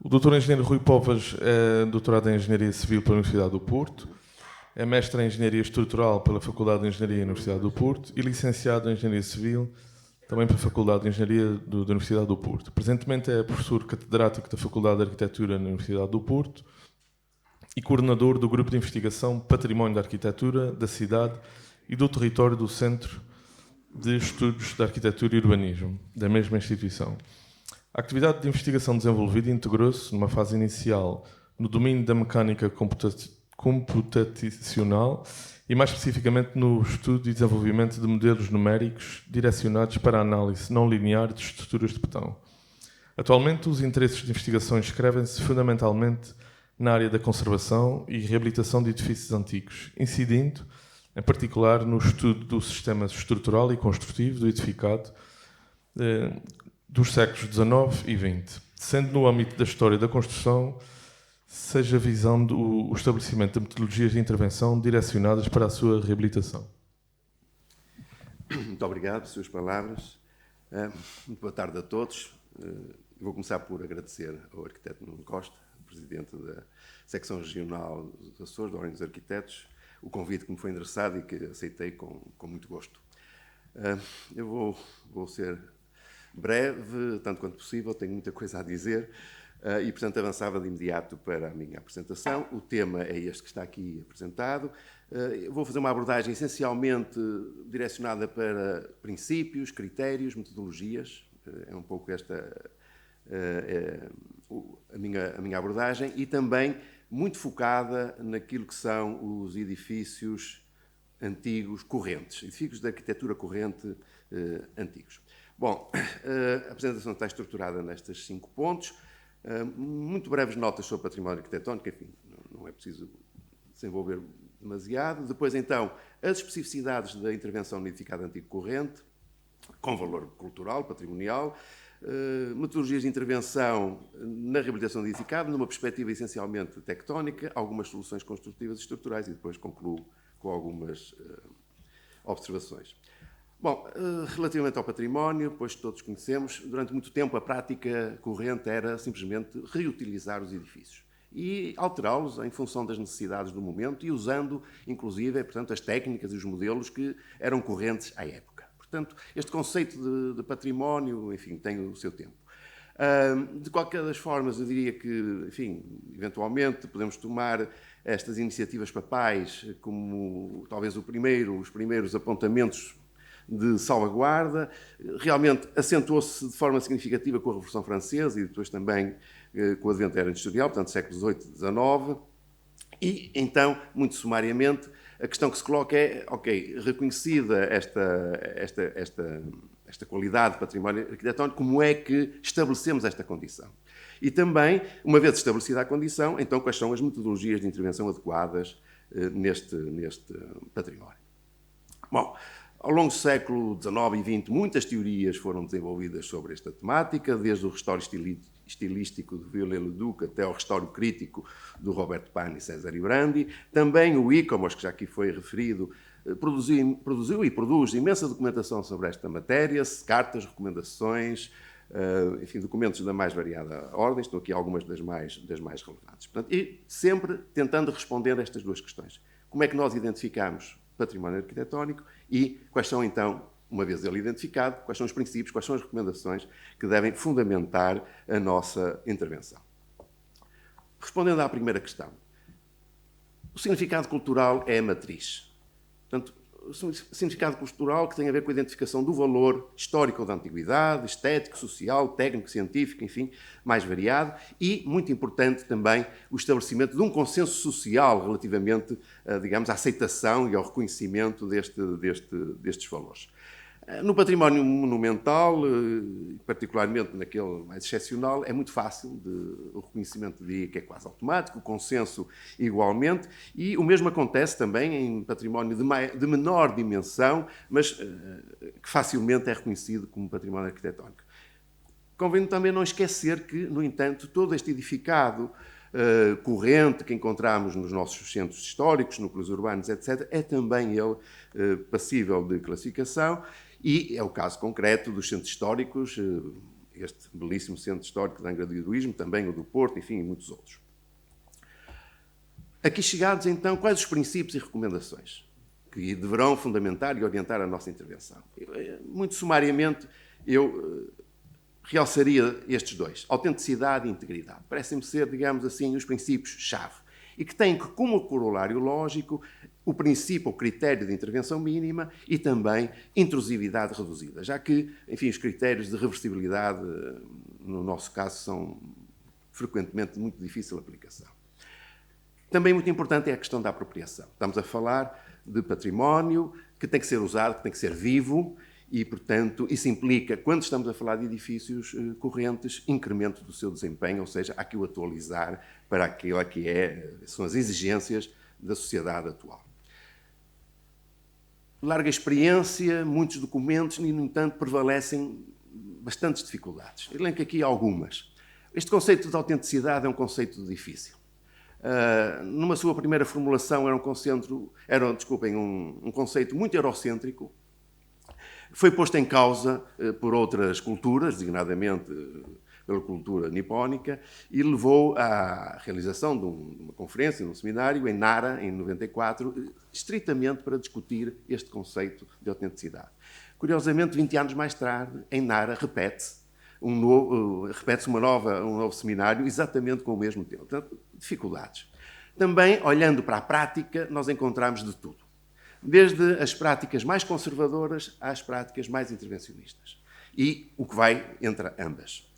O Dr. Engenheiro Rui Povas é doutorado em Engenharia Civil pela Universidade do Porto, é mestre em Engenharia Estrutural pela Faculdade de Engenharia da Universidade do Porto e licenciado em Engenharia Civil também pela Faculdade de Engenharia da Universidade do Porto. Presentemente é professor catedrático da Faculdade de Arquitetura na Universidade do Porto e coordenador do Grupo de Investigação Património da Arquitetura da Cidade e do Território do Centro de Estudos de Arquitetura e Urbanismo, da mesma instituição. A atividade de investigação desenvolvida integrou-se, numa fase inicial, no domínio da mecânica computacional e, mais especificamente, no estudo e desenvolvimento de modelos numéricos direcionados para a análise não linear de estruturas de betão. Atualmente, os interesses de investigação inscrevem-se fundamentalmente na área da conservação e reabilitação de edifícios antigos, incidindo, em particular, no estudo do sistema estrutural e construtivo do edificado dos séculos XIX e XX, sendo no âmbito da história da construção, seja visando o estabelecimento de metodologias de intervenção direcionadas para a sua reabilitação. Muito obrigado por suas palavras. Muito boa tarde a todos. Vou começar por agradecer ao arquiteto Nuno Costa a Presidente da Secção Regional dos Açores, da Ordem dos Arquitetos, o convite que me foi endereçado e que aceitei com muito gosto. Eu vou ser breve, tanto quanto possível, tenho muita coisa a dizer e, portanto, avançava de imediato para a minha apresentação. O tema é este que está aqui apresentado. Vou fazer uma abordagem essencialmente direcionada para princípios, critérios, metodologias. É um pouco esta a minha abordagem e também muito focada naquilo que são os edifícios antigos correntes, edifícios de arquitetura corrente antigos. Bom, a apresentação está estruturada nestes 5 pontos. Muito breves notas sobre património arquitetónico, enfim, não é preciso desenvolver demasiado. Depois, então, as especificidades da intervenção no edificado antigo corrente, com valor cultural, patrimonial, metodologias de intervenção na reabilitação do edificado, numa perspectiva essencialmente tectónica, algumas soluções construtivas e estruturais, e depois concluo com algumas observações. Bom, relativamente ao património, pois todos conhecemos, durante muito tempo a prática corrente era simplesmente reutilizar os edifícios e alterá-los em função das necessidades do momento e usando, inclusive, portanto, as técnicas e os modelos que eram correntes à época. Portanto, este conceito de património, enfim, tem o seu tempo. De qualquer das formas, eu diria que, enfim, eventualmente podemos tomar estas iniciativas papais como talvez os primeiros apontamentos de salvaguarda. Realmente acentuou-se de forma significativa com a Revolução Francesa e depois também com o advento da era industrial, portanto, séculos XVIII e XIX. E, então, muito sumariamente, a questão que se coloca é, ok, reconhecida esta qualidade de património arquitetónico, como é que estabelecemos esta condição? E também, uma vez estabelecida a condição, então quais são as metodologias de intervenção adequadas neste património? Bom, ao longo do século XIX e XX, muitas teorias foram desenvolvidas sobre esta temática, desde o restauro estilístico de Viollet-le-Duc até ao restauro crítico do Roberto Pani e Cesare Brandi. Também o ICOMOS, que já aqui foi referido, produziu e produz imensa documentação sobre esta matéria, cartas, recomendações, enfim, documentos da mais variada ordem, estão aqui algumas das mais relevantes. Portanto, e sempre tentando responder a estas duas questões. Como é que nós identificamos património arquitetónico e quais são, então, uma vez ele identificado, quais são os princípios, quais são as recomendações que devem fundamentar a nossa intervenção. Respondendo à primeira questão, o significado cultural é a matriz. Portanto, o significado cultural que tem a ver com a identificação do valor histórico da antiguidade, estético, social, técnico, científico, enfim, mais variado, e, muito importante também, o estabelecimento de um consenso social relativamente, digamos, à aceitação e ao reconhecimento destes valores. No património monumental, particularmente naquele mais excepcional, é muito fácil, o reconhecimento diria que é quase automático, o consenso igualmente, e o mesmo acontece também em património de menor dimensão, mas que facilmente é reconhecido como património arquitetónico. Convém também não esquecer que, no entanto, todo este edificado corrente que encontramos nos nossos centros históricos, núcleos urbanos, etc., é também ele passível de classificação. E é o caso concreto dos centros históricos, este belíssimo centro histórico de Angra do Heroísmo, também o do Porto, enfim, e muitos outros. Aqui chegados, então, quais os princípios e recomendações que deverão fundamentar e orientar a nossa intervenção? Muito sumariamente, eu realçaria estes dois, autenticidade e integridade. Parecem-me ser, digamos assim, os princípios-chave e que têm como corolário lógico o princípio, o critério de intervenção mínima e também intrusividade reduzida, já que, enfim, os critérios de reversibilidade, no nosso caso, são frequentemente de muito difícil aplicação. Também muito importante é a questão da apropriação. Estamos a falar de património que tem que ser usado, que tem que ser vivo e, portanto, isso implica, quando estamos a falar de edifícios correntes, incremento do seu desempenho, ou seja, há que o atualizar para aquilo que são as exigências da sociedade atual. Larga experiência, muitos documentos e, no entanto, prevalecem bastantes dificuldades. Elenco aqui algumas. Este conceito de autenticidade é um conceito difícil. Numa sua primeira formulação era um conceito muito eurocêntrico. Foi posto em causa por outras culturas, designadamente pela cultura nipónica e levou à realização de uma conferência, de um seminário em Nara, em 94, estritamente para discutir este conceito de autenticidade. Curiosamente, 20 anos mais tarde, em Nara, repete-se um novo seminário exatamente com o mesmo tema. Portanto, dificuldades. Também, olhando para a prática, nós encontramos de tudo. Desde as práticas mais conservadoras às práticas mais intervencionistas. E o que vai entre ambas.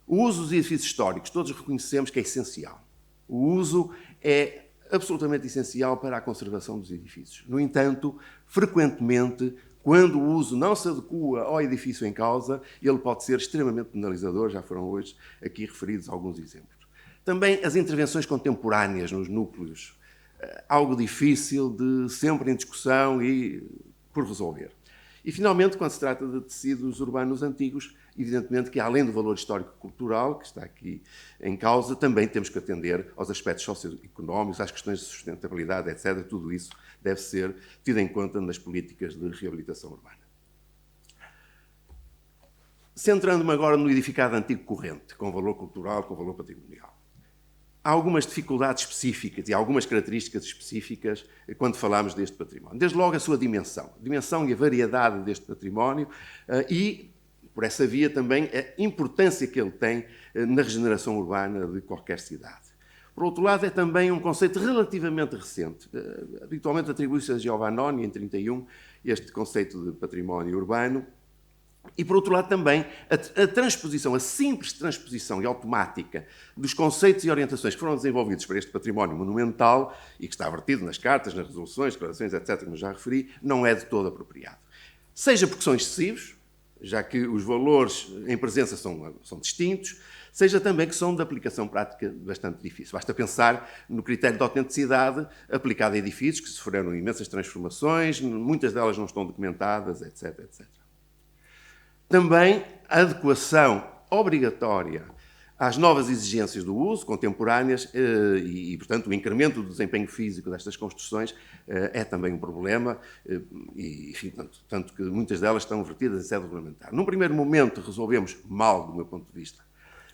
O uso dos edifícios históricos, todos reconhecemos que é essencial. O uso é absolutamente essencial para a conservação dos edifícios. No entanto, frequentemente, quando o uso não se adequa ao edifício em causa, ele pode ser extremamente penalizador, já foram hoje aqui referidos alguns exemplos. Também as intervenções contemporâneas nos núcleos, algo difícil de sempre em discussão e por resolver. E, finalmente, quando se trata de tecidos urbanos antigos, evidentemente que, além do valor histórico-cultural, que está aqui em causa, também temos que atender aos aspectos socioeconómicos, às questões de sustentabilidade, etc. Tudo isso deve ser tido em conta nas políticas de reabilitação urbana. Centrando-me agora no edificado antigo corrente, com valor cultural, com valor patrimonial. Há algumas dificuldades específicas e algumas características específicas quando falamos deste património. Desde logo a sua dimensão e a variedade deste património e, por essa via, também a importância que ele tem na regeneração urbana de qualquer cidade. Por outro lado, é também um conceito relativamente recente. Habitualmente atribui-se a Giovannoni, em 1931, este conceito de património urbano. E, por outro lado, também a transposição, a simples transposição e automática dos conceitos e orientações que foram desenvolvidos para este património monumental e que está vertido nas cartas, nas resoluções, declarações, etc., como já referi, não é de todo apropriado. Seja porque são excessivos, já que os valores em presença são distintos, seja também que são de aplicação prática bastante difícil. Basta pensar no critério de autenticidade aplicado a edifícios que sofreram imensas transformações, muitas delas não estão documentadas, etc., etc. Também a adequação obrigatória às novas exigências do uso, contemporâneas, e, portanto, o incremento do desempenho físico destas construções é também um problema, e, enfim, tanto que muitas delas estão vertidas em sede regulamentar. Num primeiro momento, resolvemos mal, do meu ponto de vista,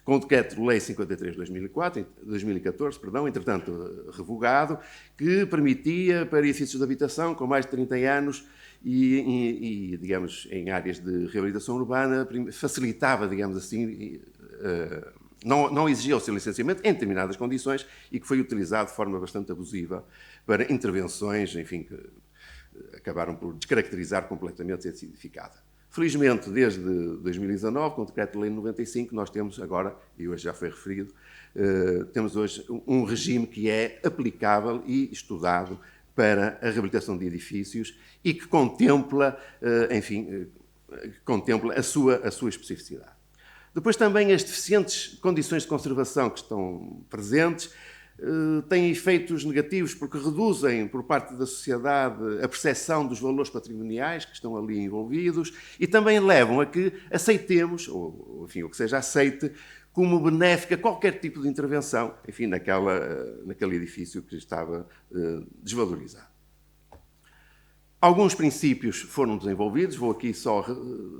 com o Decreto-Lei 53 de 2014, entretanto revogado, que permitia para edifícios de habitação com mais de 30 anos e, digamos, em áreas de reabilitação urbana, facilitava, digamos assim, não exigia o seu licenciamento em determinadas condições e que foi utilizado de forma bastante abusiva para intervenções, enfim, que acabaram por descaracterizar completamente esse edificado. Felizmente, desde 2019, com o Decreto-Lei 95, nós temos agora, e hoje já foi referido, temos hoje um regime que é aplicável e estudado para a reabilitação de edifícios e que contempla, enfim, contempla a sua especificidade. Depois também as deficientes condições de conservação que estão presentes têm efeitos negativos porque reduzem, por parte da sociedade, a percepção dos valores patrimoniais que estão ali envolvidos e também levam a que aceitemos, ou enfim, o que seja aceite, como benéfica qualquer tipo de intervenção, enfim, naquele edifício que estava desvalorizado. Alguns princípios foram desenvolvidos, vou aqui só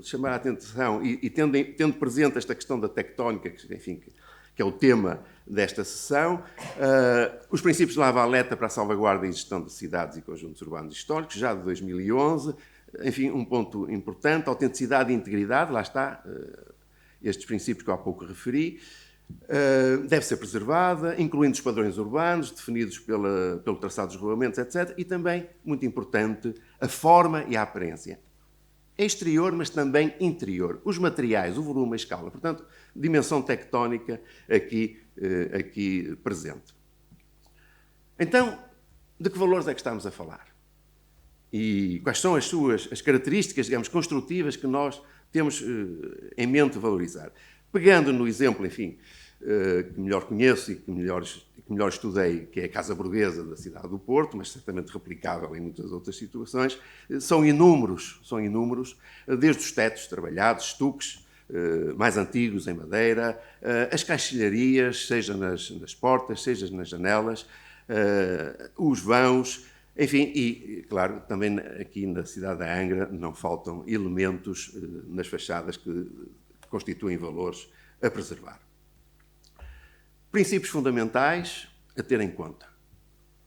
chamar a atenção e tendo presente esta questão da tectónica, enfim, que é o tema desta sessão, os princípios de La Valetta para a salvaguarda e gestão de cidades e conjuntos urbanos históricos, já de 2011, enfim, um ponto importante, autenticidade e integridade, lá está, estes princípios que eu há pouco referi, deve ser preservada, incluindo os padrões urbanos, definidos pelo traçado dos regulamentos, etc. E também, muito importante, a forma e a aparência. Exterior, mas também interior. Os materiais, o volume, a escala. Portanto, dimensão tectónica aqui presente. Então, de que valores é que estamos a falar? E quais são as características, digamos, construtivas que nós temos em mente valorizar? Pegando no exemplo, enfim, que melhor conheço e que melhor estudei, que é a Casa Burguesa da cidade do Porto, mas certamente replicável em muitas outras situações, são inúmeros, desde os tetos trabalhados, estuques mais antigos em madeira, as caixilharias, seja nas portas, seja nas janelas, os vãos, enfim, e, claro, também aqui na cidade da Angra não faltam elementos nas fachadas que constituem valores a preservar. Princípios fundamentais a ter em conta.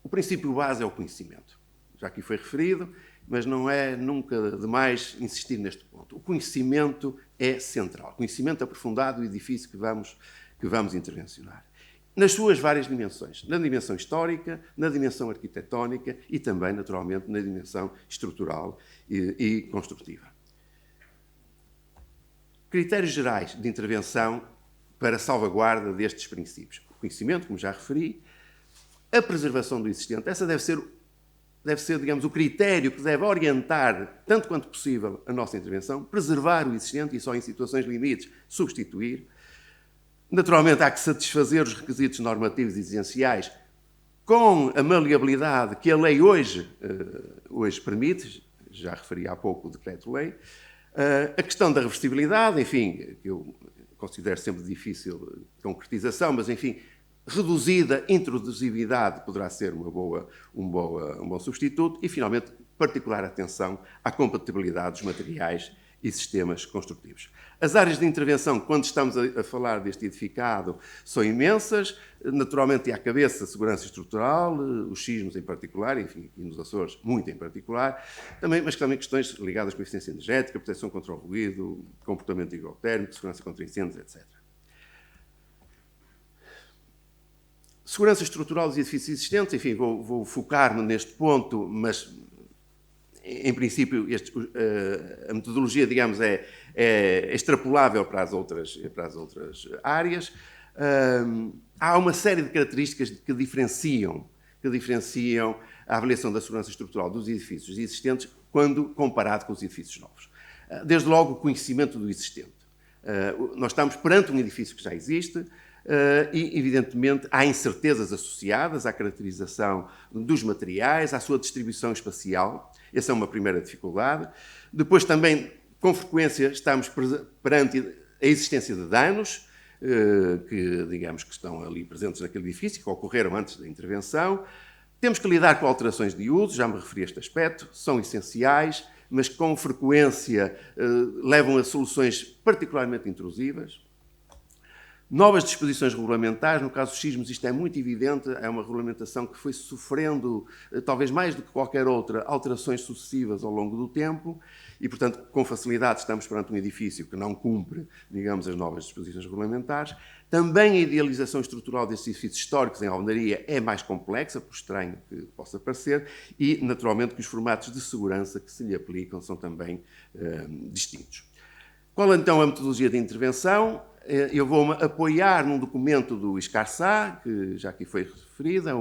O princípio base é o conhecimento. Já aqui foi referido, mas não é nunca demais insistir neste ponto. O conhecimento é central. Conhecimento aprofundado do edifício que vamos intervencionar. Nas suas várias dimensões. Na dimensão histórica, na dimensão arquitetónica e também, naturalmente, na dimensão estrutural e construtiva. Critérios gerais de intervenção para a salvaguarda destes princípios. O conhecimento, como já referi, a preservação do existente. Essa deve ser, digamos, o critério que deve orientar, tanto quanto possível, a nossa intervenção. Preservar o existente e só em situações limites substituir. Naturalmente, há que satisfazer os requisitos normativos e exigenciais com a maleabilidade que a lei hoje permite. Já referi há pouco o decreto-lei. A questão da reversibilidade, enfim, que eu considero sempre difícil concretização, mas, enfim, reduzida introduzibilidade poderá ser um bom substituto. E, finalmente, particular atenção à compatibilidade dos materiais e sistemas construtivos. As áreas de intervenção, quando estamos a falar deste edificado, são imensas. Naturalmente, à cabeça, a segurança estrutural, os sismos em particular, enfim, e nos Açores, muito em particular, mas também questões ligadas com a eficiência energética, proteção contra o ruído, comportamento hidrotérmico, segurança contra incêndios, etc. Segurança estrutural dos edifícios existentes, enfim, vou focar-me neste ponto, mas, em princípio, a metodologia, digamos, é extrapolável para as outras áreas. Há uma série de características que diferenciam a avaliação da segurança estrutural dos edifícios existentes quando comparado com os edifícios novos. Desde logo, o conhecimento do existente. Nós estamos perante um edifício que já existe, e, evidentemente, há incertezas associadas à caracterização dos materiais, à sua distribuição espacial. Essa é uma primeira dificuldade. Depois, também, com frequência, estamos perante a existência de danos que, digamos, que estão ali presentes naquele edifício, que ocorreram antes da intervenção. Temos que lidar com alterações de uso, já me referi a este aspecto, são essenciais, mas com frequência levam a soluções particularmente intrusivas. Novas disposições regulamentares, no caso dos sismos isto é muito evidente, é uma regulamentação que foi sofrendo, talvez mais do que qualquer outra, alterações sucessivas ao longo do tempo e, portanto, com facilidade estamos perante um edifício que não cumpre, digamos, as novas disposições regulamentares. Também a idealização estrutural destes edifícios históricos em alvenaria é mais complexa, por estranho que possa parecer, e, naturalmente, que os formatos de segurança que se lhe aplicam são também distintos. Qual, então, a metodologia de intervenção? Eu vou-me apoiar num documento do Escarçá, que já aqui foi referido, é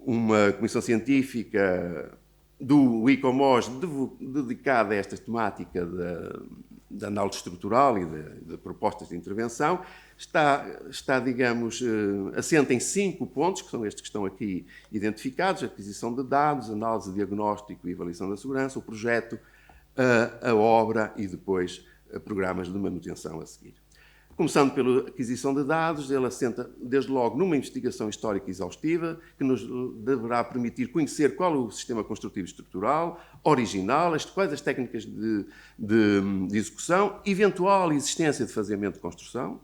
uma comissão científica do ICOMOS dedicada a esta temática da análise estrutural e de propostas de intervenção. Está, digamos, assente em 5 pontos, que são estes que estão aqui identificados: aquisição de dados, análise, diagnóstico e avaliação da segurança, o projeto, a obra e depois programas de manutenção a seguir. Começando pela aquisição de dados, ele assenta desde logo numa investigação histórica exaustiva, que nos deverá permitir conhecer qual é o sistema construtivo estrutural, original, quais as técnicas de execução, eventual existência de faseamento de construção.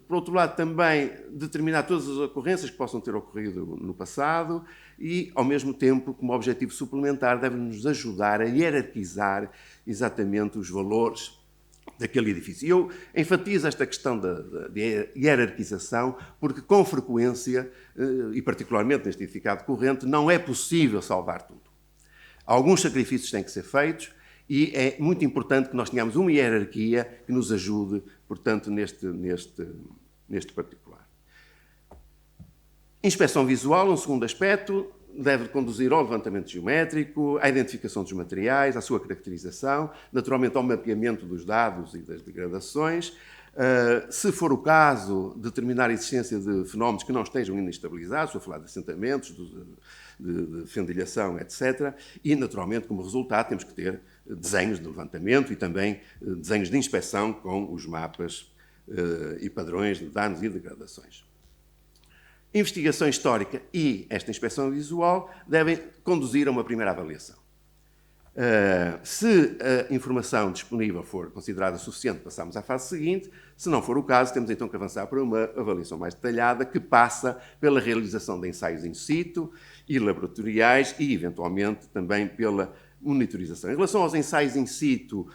Por outro lado, também determinar todas as ocorrências que possam ter ocorrido no passado e, ao mesmo tempo, como objetivo suplementar, deve-nos ajudar a hierarquizar exatamente os valores daquele edifício. E eu enfatizo esta questão da hierarquização porque, com frequência, e particularmente neste edificado corrente, não é possível salvar tudo. Alguns sacrifícios têm que ser feitos e é muito importante que nós tenhamos uma hierarquia que nos ajude, portanto, neste particular. Inspeção visual, um segundo aspecto, deve conduzir ao levantamento geométrico, à identificação dos materiais, à sua caracterização, naturalmente ao mapeamento dos dados e das degradações. Se for o caso, determinar a existência de fenómenos que não estejam ainda estabilizados, estou a falar de assentamentos, de fendilhação, etc. E, naturalmente, como resultado, temos que ter desenhos de levantamento e também desenhos de inspeção com os mapas e padrões de danos e degradações. Investigação histórica e esta inspeção visual devem conduzir a uma primeira avaliação. Se a informação disponível for considerada suficiente, passamos à fase seguinte. Se não for o caso, temos então que avançar para uma avaliação mais detalhada, que passa pela realização de ensaios in situ e laboratoriais e, eventualmente, também pela monitorização. Em relação aos ensaios in situ,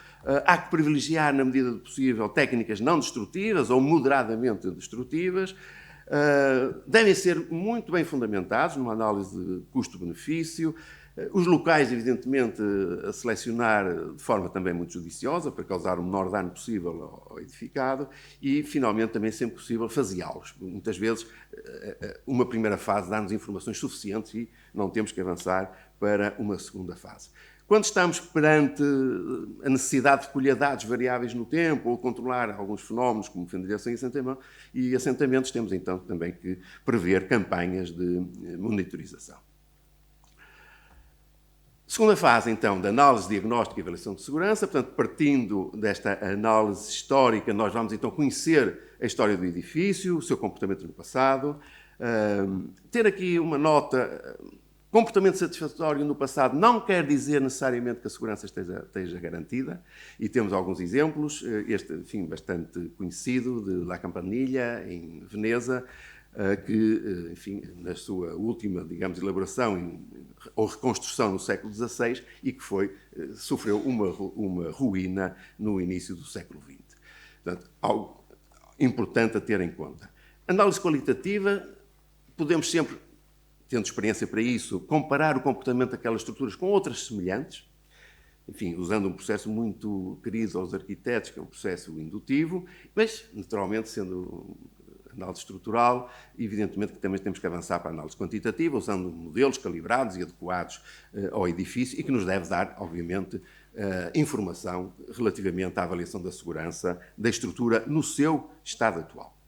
há que privilegiar, na medida do possível, técnicas não destrutivas ou moderadamente destrutivas. Devem ser muito bem fundamentados numa análise de custo-benefício. Os locais, evidentemente, a selecionar de forma também muito judiciosa, para causar o menor dano possível ao edificado e, finalmente, também, sempre possível, faseá-los. Muitas vezes, uma primeira fase dá-nos informações suficientes e não temos que avançar para uma segunda fase. Quando estamos perante a necessidade de recolher dados variáveis no tempo ou controlar alguns fenómenos, como fendilhação e assentamentos, temos, então, também que prever campanhas de monitorização. Segunda fase, então, da análise, diagnóstico e avaliação de segurança. Portanto, partindo desta análise histórica, nós vamos, então, conhecer a história do edifício, o seu comportamento no passado, ter aqui uma nota. Comportamento satisfatório no passado não quer dizer necessariamente que a segurança esteja garantida, e temos alguns exemplos. Este, enfim, bastante conhecido, de La Campanile, em Veneza, que, enfim, na sua última, digamos, elaboração ou reconstrução no século XVI e que sofreu uma ruína no início do século XX. Portanto, algo importante a ter em conta. Análise qualitativa, podemos sempre, tendo experiência para isso, comparar o comportamento daquelas estruturas com outras semelhantes, enfim, usando um processo muito querido aos arquitetos, que é um processo indutivo, mas, naturalmente, sendo análise estrutural, evidentemente que também temos que avançar para a análise quantitativa, usando modelos calibrados e adequados ao edifício e que nos deve dar, obviamente, informação relativamente à avaliação da segurança da estrutura no seu estado atual.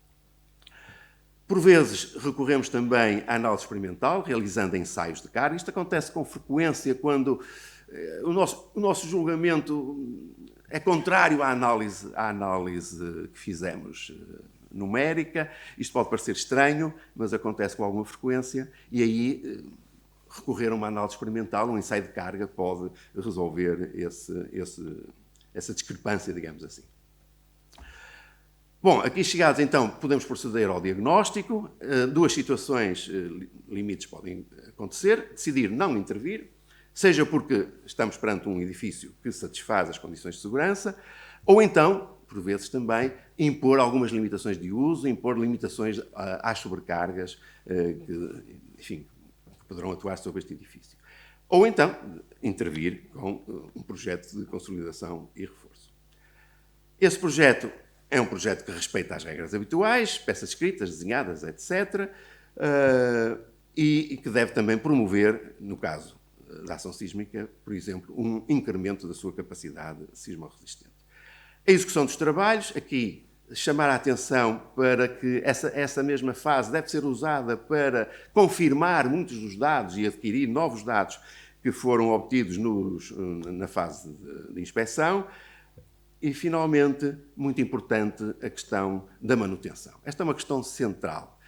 Por vezes, recorremos também à análise experimental, realizando ensaios de carga. Isto acontece com frequência quando o nosso julgamento é contrário à análise que fizemos numérica. Isto pode parecer estranho, mas acontece com alguma frequência, e aí recorrer a uma análise experimental, um ensaio de carga, pode resolver essa discrepância, digamos assim. Bom, aqui chegados, então, podemos proceder ao diagnóstico. Duas situações limites podem acontecer. Decidir não intervir, seja porque estamos perante um edifício que satisfaz as condições de segurança, ou então, por vezes também, impor algumas limitações de uso, impor limitações às sobrecargas que, enfim, poderão atuar sobre este edifício. Ou então, intervir com um projeto de consolidação e reforço. Esse projeto é um projeto que respeita as regras habituais, peças escritas, desenhadas, etc., e que deve também promover, no caso da ação sísmica, por exemplo, um incremento da sua capacidade sismorresistente. A execução dos trabalhos, aqui chamar a atenção para que essa mesma fase deve ser usada para confirmar muitos dos dados e adquirir novos dados que foram obtidos na fase de inspeção. E, finalmente, muito importante, a questão da manutenção. Esta é uma questão central.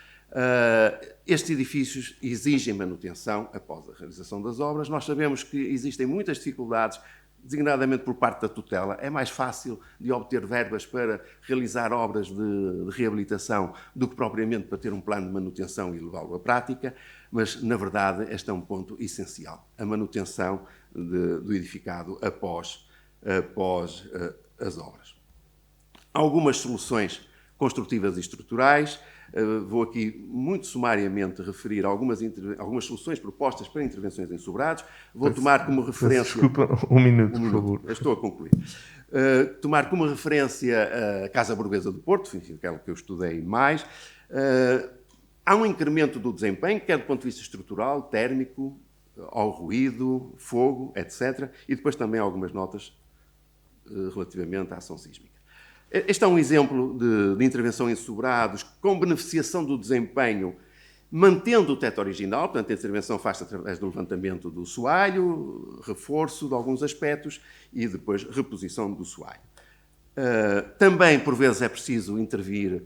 Estes edifícios exigem manutenção após a realização das obras. Nós sabemos que existem muitas dificuldades, designadamente por parte da tutela. É mais fácil de obter verbas para realizar obras de reabilitação do que propriamente para ter um plano de manutenção e levá-lo à prática, mas, na verdade, este é um ponto essencial. A manutenção do edificado após as obras. Algumas soluções construtivas e estruturais. Vou aqui muito sumariamente referir algumas soluções propostas para intervenções em sobrados. Vou tomar como referência... Desculpa, um minuto, por favor. Estou a concluir. Tomar como referência a Casa Burguesa do Porto, aquela que eu estudei mais. Há um incremento do desempenho, quer do ponto de vista estrutural, térmico, ao ruído, fogo, etc. E depois também algumas notas relativamente à ação sísmica. Este é um exemplo de intervenção em sobrados com beneficiação do desempenho, mantendo o teto original. Portanto, a intervenção faz-se através do levantamento do soalho, reforço de alguns aspectos e depois reposição do soalho. Também, por vezes, é preciso intervir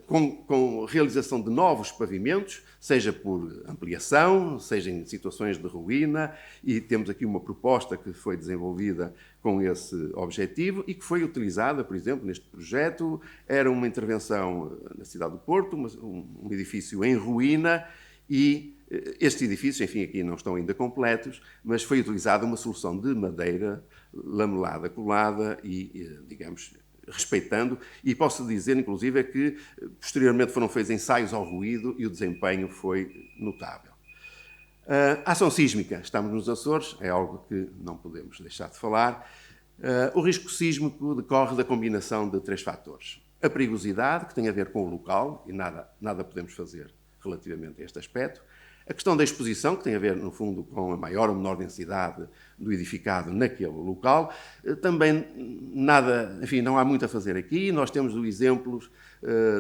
com realização de novos pavimentos, seja por ampliação, seja em situações de ruína, e temos aqui uma proposta que foi desenvolvida com esse objetivo e que foi utilizada, por exemplo, neste projeto. Era uma intervenção na cidade do Porto, um edifício em ruína, e estes edifícios, enfim, aqui não estão ainda completos, mas foi utilizada uma solução de madeira lamelada, colada e, digamos, respeitando. E posso dizer, inclusive, que posteriormente foram feitos ensaios ao ruído e o desempenho foi notável. A ação sísmica, estamos nos Açores, é algo que não podemos deixar de falar. O risco sísmico decorre da combinação de 3 fatores. A perigosidade, que tem a ver com o local, e nada podemos fazer relativamente a este aspecto. A questão da exposição, que tem a ver, no fundo, com a maior ou menor densidade do edificado naquele local. Também enfim, não há muito a fazer aqui. Nós temos exemplos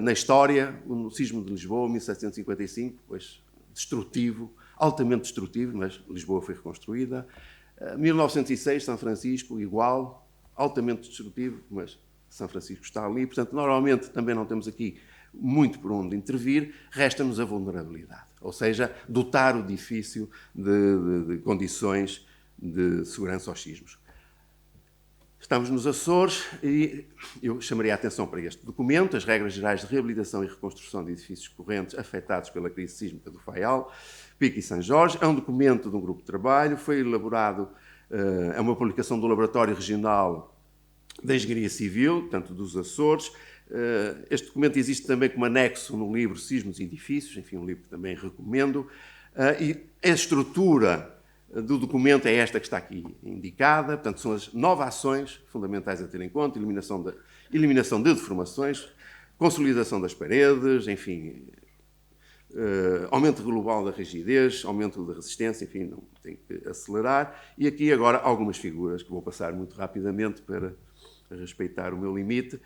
na história, o sismo de Lisboa, 1755, pois destrutivo, altamente destrutivo, mas Lisboa foi reconstruída. 1906, São Francisco, igual, altamente destrutivo, mas São Francisco está ali. Portanto, normalmente também não temos aqui muito por onde intervir, resta-nos a vulnerabilidade, ou seja, dotar o edifício de condições de segurança aos sismos. Estamos nos Açores e eu chamaria a atenção para este documento, as regras gerais de reabilitação e reconstrução de edifícios correntes afetados pela crise sísmica do Faial, Pico e São Jorge. É um documento de um grupo de trabalho, foi elaborado, é uma publicação do Laboratório Regional da Engenharia Civil, tanto dos Açores. Este documento existe também como anexo no livro Sismos e Edifícios, enfim, um livro que também recomendo. E a estrutura do documento é esta que está aqui indicada. Portanto, são as 9 ações fundamentais a ter em conta: eliminação de deformações, consolidação das paredes, enfim, aumento global da rigidez, aumento da resistência, enfim, não tem que acelerar. E aqui agora algumas figuras que vou passar muito rapidamente para respeitar o meu limite.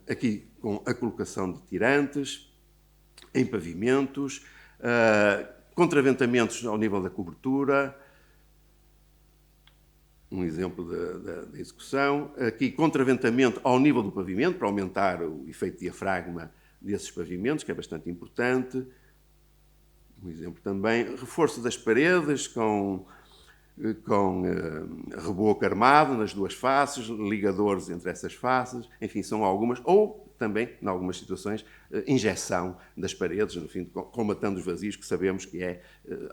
Aqui com a colocação de tirantes em pavimentos, contraventamentos ao nível da cobertura, um exemplo da execução. Aqui contraventamento ao nível do pavimento para aumentar o efeito diafragma desses pavimentos, que é bastante importante. Um exemplo também, reforço das paredes com reboco armado nas 2 faces, ligadores entre essas faces, enfim, são algumas, ou também, em algumas situações, injeção das paredes, no fim, combatendo os vazios, que sabemos que é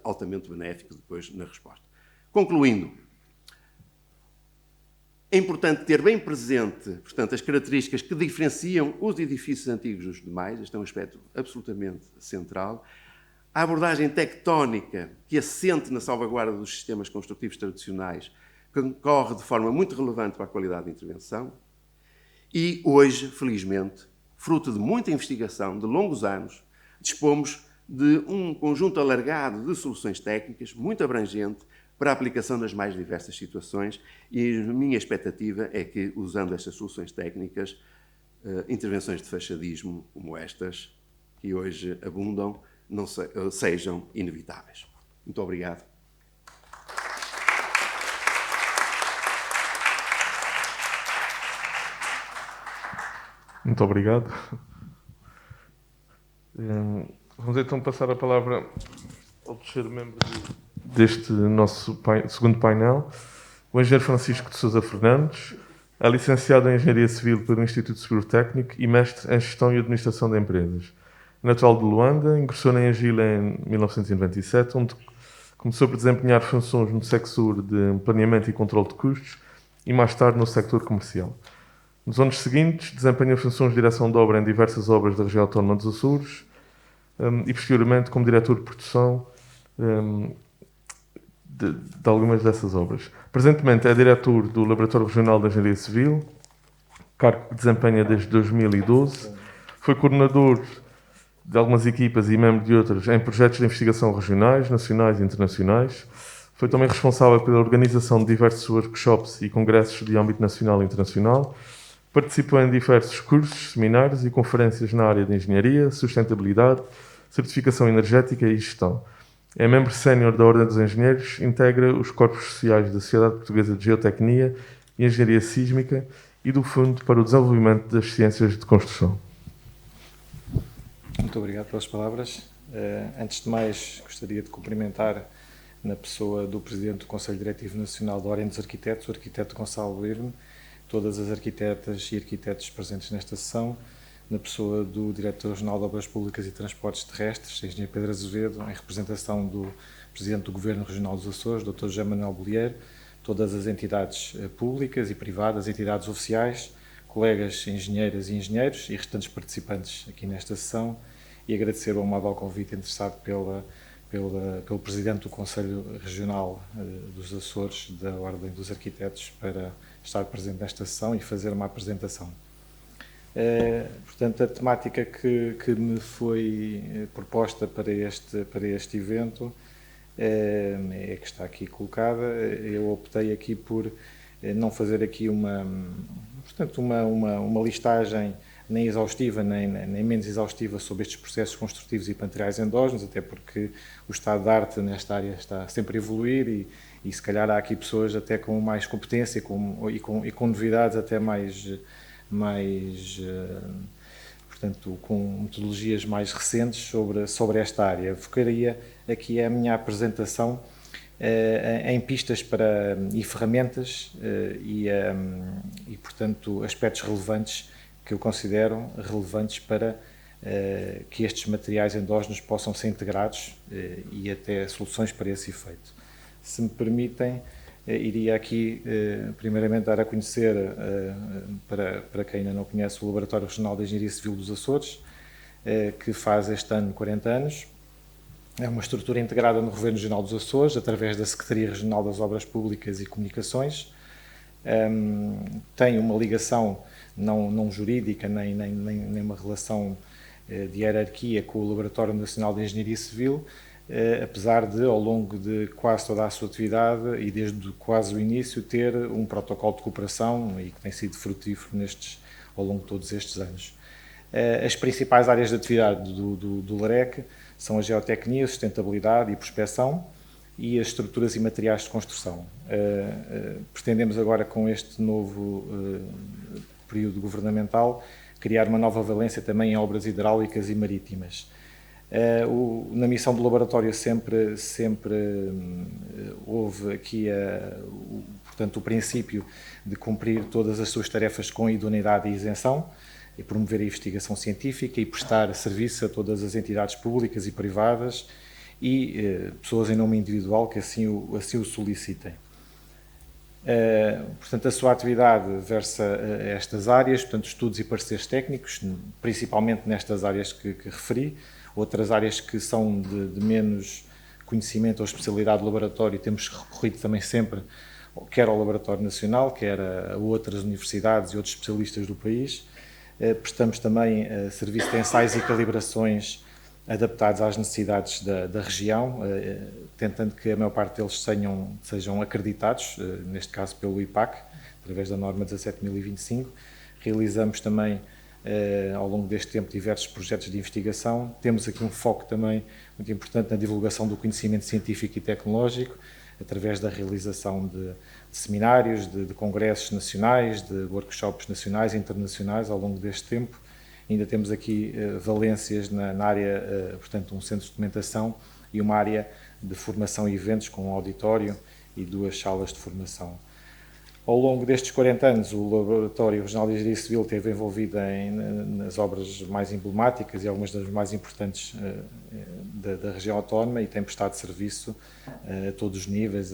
altamente benéfico depois na resposta. Concluindo, é importante ter bem presente, portanto, as características que diferenciam os edifícios antigos dos demais. Este é um aspecto absolutamente central. A abordagem tectónica que assente na salvaguarda dos sistemas construtivos tradicionais concorre de forma muito relevante para a qualidade de intervenção. E hoje, felizmente, fruto de muita investigação, de longos anos, dispomos de um conjunto alargado de soluções técnicas, muito abrangente, para a aplicação nas mais diversas situações, e a minha expectativa é que, usando estas soluções técnicas, intervenções de fachadismo como estas, que hoje abundam, não sejam inevitáveis. Muito obrigado. Muito obrigado. Vamos então passar a palavra ao terceiro membro deste nosso segundo painel, o engenheiro Francisco de Sousa Fernandes. É licenciado em Engenharia Civil pelo Instituto Superior Técnico e mestre em Gestão e Administração de Empresas. Natural de Luanda, ingressou na Engil em 1997, onde começou por desempenhar funções no sector de planeamento e controle de custos e mais tarde no sector comercial. Nos anos seguintes, desempenhou funções de direção de obra em diversas obras da região autónoma dos Açores e, posteriormente, como diretor de produção de algumas dessas obras. Presentemente é diretor do Laboratório Regional da Engenharia Civil, cargo que desempenha desde 2012. Foi coordenador de algumas equipas e membro de outras em projetos de investigação regionais, nacionais e internacionais. Foi também responsável pela organização de diversos workshops e congressos de âmbito nacional e internacional. Participou em diversos cursos, seminários e conferências na área de engenharia, sustentabilidade, certificação energética e gestão. É membro sénior da Ordem dos Engenheiros, integra os corpos sociais da Sociedade Portuguesa de Geotecnia e Engenharia Sísmica e do Fundo para o Desenvolvimento das Ciências de Construção. Muito obrigado pelas palavras. Antes de mais, gostaria de cumprimentar, na pessoa do Presidente do Conselho Diretivo Nacional da Ordem dos Arquitetos, o arquiteto Gonçalo Irme, todas as arquitetas e arquitetos presentes nesta sessão, na pessoa do Diretor Regional de Obras Públicas e Transportes Terrestres, Engenheiro Pedro Azevedo, em representação do Presidente do Governo Regional dos Açores, Dr. José Manuel Bolheiro, todas as entidades públicas e privadas, entidades oficiais, colegas engenheiras e engenheiros e restantes participantes aqui nesta sessão, e agradecer o amável convite interessado pelo Presidente do Conselho Regional dos Açores, da Ordem dos Arquitetos, para estar presente nesta sessão e fazer uma apresentação. Portanto, a temática que me foi proposta para este evento é que está aqui colocada. Eu optei aqui por não fazer aqui uma listagem nem exaustiva, nem menos exaustiva sobre estes processos construtivos e materiais endógenos, até porque o estado da arte nesta área está sempre a evoluir e se calhar há aqui pessoas até com mais competência e com novidades até portanto, com metodologias mais recentes sobre esta área. Focaria aqui a minha apresentação em pistas e ferramentas e, portanto, aspectos relevantes que eu considero relevantes para que estes materiais endógenos possam ser integrados e até soluções para esse efeito. Se me permitem, iria aqui primeiramente dar a conhecer, para quem ainda não conhece, o Laboratório Regional de Engenharia Civil dos Açores, que faz este ano 40 anos. É uma estrutura integrada no Governo Regional dos Açores, através da Secretaria Regional das Obras Públicas e Comunicações. Tem uma ligação não jurídica, nem uma relação de hierarquia com o Laboratório Nacional de Engenharia Civil, apesar de, ao longo de quase toda a sua atividade e desde quase o início, ter um protocolo de cooperação e que tem sido frutífero ao longo de todos estes anos. As principais áreas de atividade do LAREC são a geotecnia, a sustentabilidade e prospeção e as estruturas e materiais de construção. Pretendemos agora, com este novo período governamental, criar uma nova valência também em obras hidráulicas e marítimas. Na missão do laboratório sempre houve aqui portanto, o princípio de cumprir todas as suas tarefas com idoneidade e isenção, e promover a investigação científica e prestar serviço a todas as entidades públicas e privadas e pessoas em nome individual que assim o solicitem. Portanto, a sua atividade versa estas áreas, portanto, estudos e pareceres técnicos, principalmente nestas áreas que referi. Outras áreas que são de menos conhecimento ou especialidade do laboratório, temos recorrido também sempre, quer ao Laboratório Nacional, quer a outras universidades e outros especialistas do país. Prestamos também serviço de ensaios e calibrações adaptados às necessidades da região, tentando que a maior parte deles sejam acreditados, neste caso pelo IPAC, através da norma 17.025. Realizamos também, ao longo deste tempo, diversos projetos de investigação. Temos aqui um foco também muito importante na divulgação do conhecimento científico e tecnológico, através da realização de seminários, de congressos nacionais, de workshops nacionais e internacionais ao longo deste tempo. Ainda temos aqui valências na área, portanto, um centro de documentação e uma área de formação e eventos com um auditório e 2 salas de formação. Ao longo destes 40 anos, o Laboratório Regional de Engenharia Civil esteve envolvido nas obras mais emblemáticas e algumas das mais importantes da região autónoma e tem prestado serviço a todos os níveis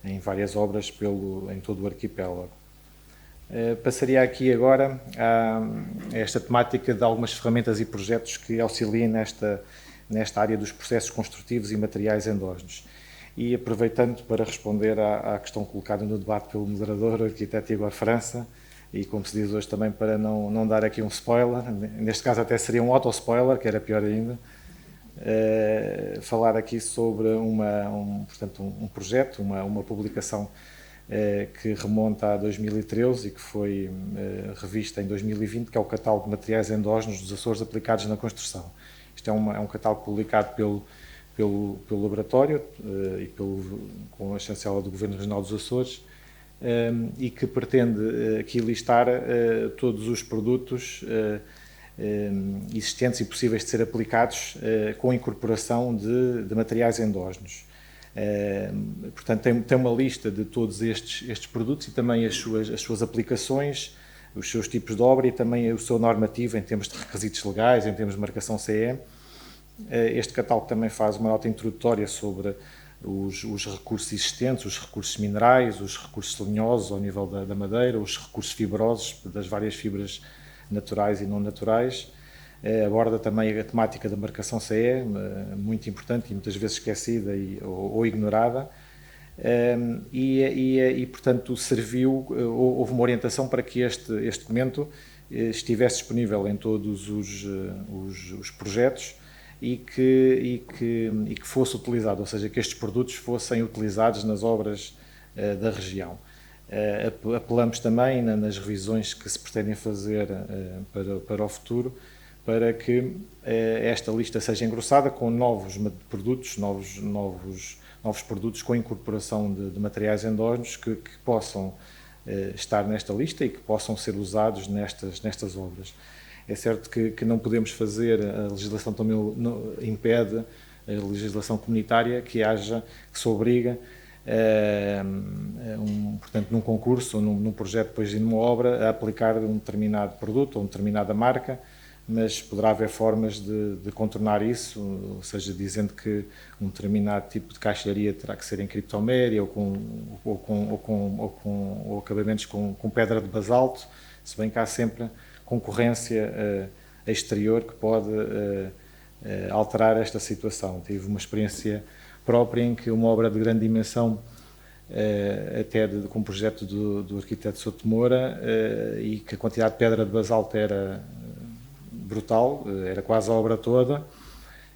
em várias obras em todo o arquipélago. Passaria aqui agora a esta temática de algumas ferramentas e projetos que auxiliem nesta área dos processos construtivos e materiais endógenos. E aproveitando para responder à questão colocada no debate pelo moderador, o arquiteto Igor França, e como se diz hoje também para não dar aqui um spoiler, neste caso até seria um auto-spoiler, que era pior ainda, falar aqui sobre portanto, um projeto, uma publicação que remonta a 2013 e que foi revista em 2020, que é o Catálogo de Materiais Endógenos dos Açores aplicados na construção. Isto é um catálogo publicado pelo laboratório e com a chancela do Governo Regional dos Açores, e que pretende aqui listar todos os produtos existentes e possíveis de ser aplicados com a incorporação de materiais endógenos. Portanto, tem uma lista de todos estes produtos e também as suas aplicações, os seus tipos de obra e também o seu normativo em termos de requisitos legais, em termos de marcação CE. Este catálogo também faz uma nota introdutória sobre os recursos existentes, os recursos minerais, os recursos lenhosos ao nível da madeira, os recursos fibrosos das várias fibras naturais e não naturais. Aborda também a temática da marcação CE, muito importante e muitas vezes esquecida ou ignorada. Portanto, houve uma orientação para que este documento estivesse disponível em todos os projetos e que fosse utilizado, ou seja, que estes produtos fossem utilizados nas obras da região. Apelamos também nas revisões que se pretendem fazer para o futuro, para que esta lista seja engrossada com novos produtos, novos produtos com incorporação de materiais endógenos que possam estar nesta lista e que possam ser usados nestas obras. É certo que não podemos fazer, a legislação também impede, a legislação comunitária, que se obriga, portanto, num concurso ou num projeto, depois de uma obra, a aplicar um determinado produto ou uma determinada marca, mas poderá haver formas de contornar isso, ou seja, dizendo que um determinado tipo de caixaria terá que ser em criptoméria ou acabamentos com pedra de basalto, se bem que há sempre concorrência exterior que pode alterar esta situação. Tive uma experiência própria em que uma obra de grande dimensão, com um projeto do arquiteto Souto Moura, e que a quantidade de pedra de basalto era brutal, era quase a obra toda.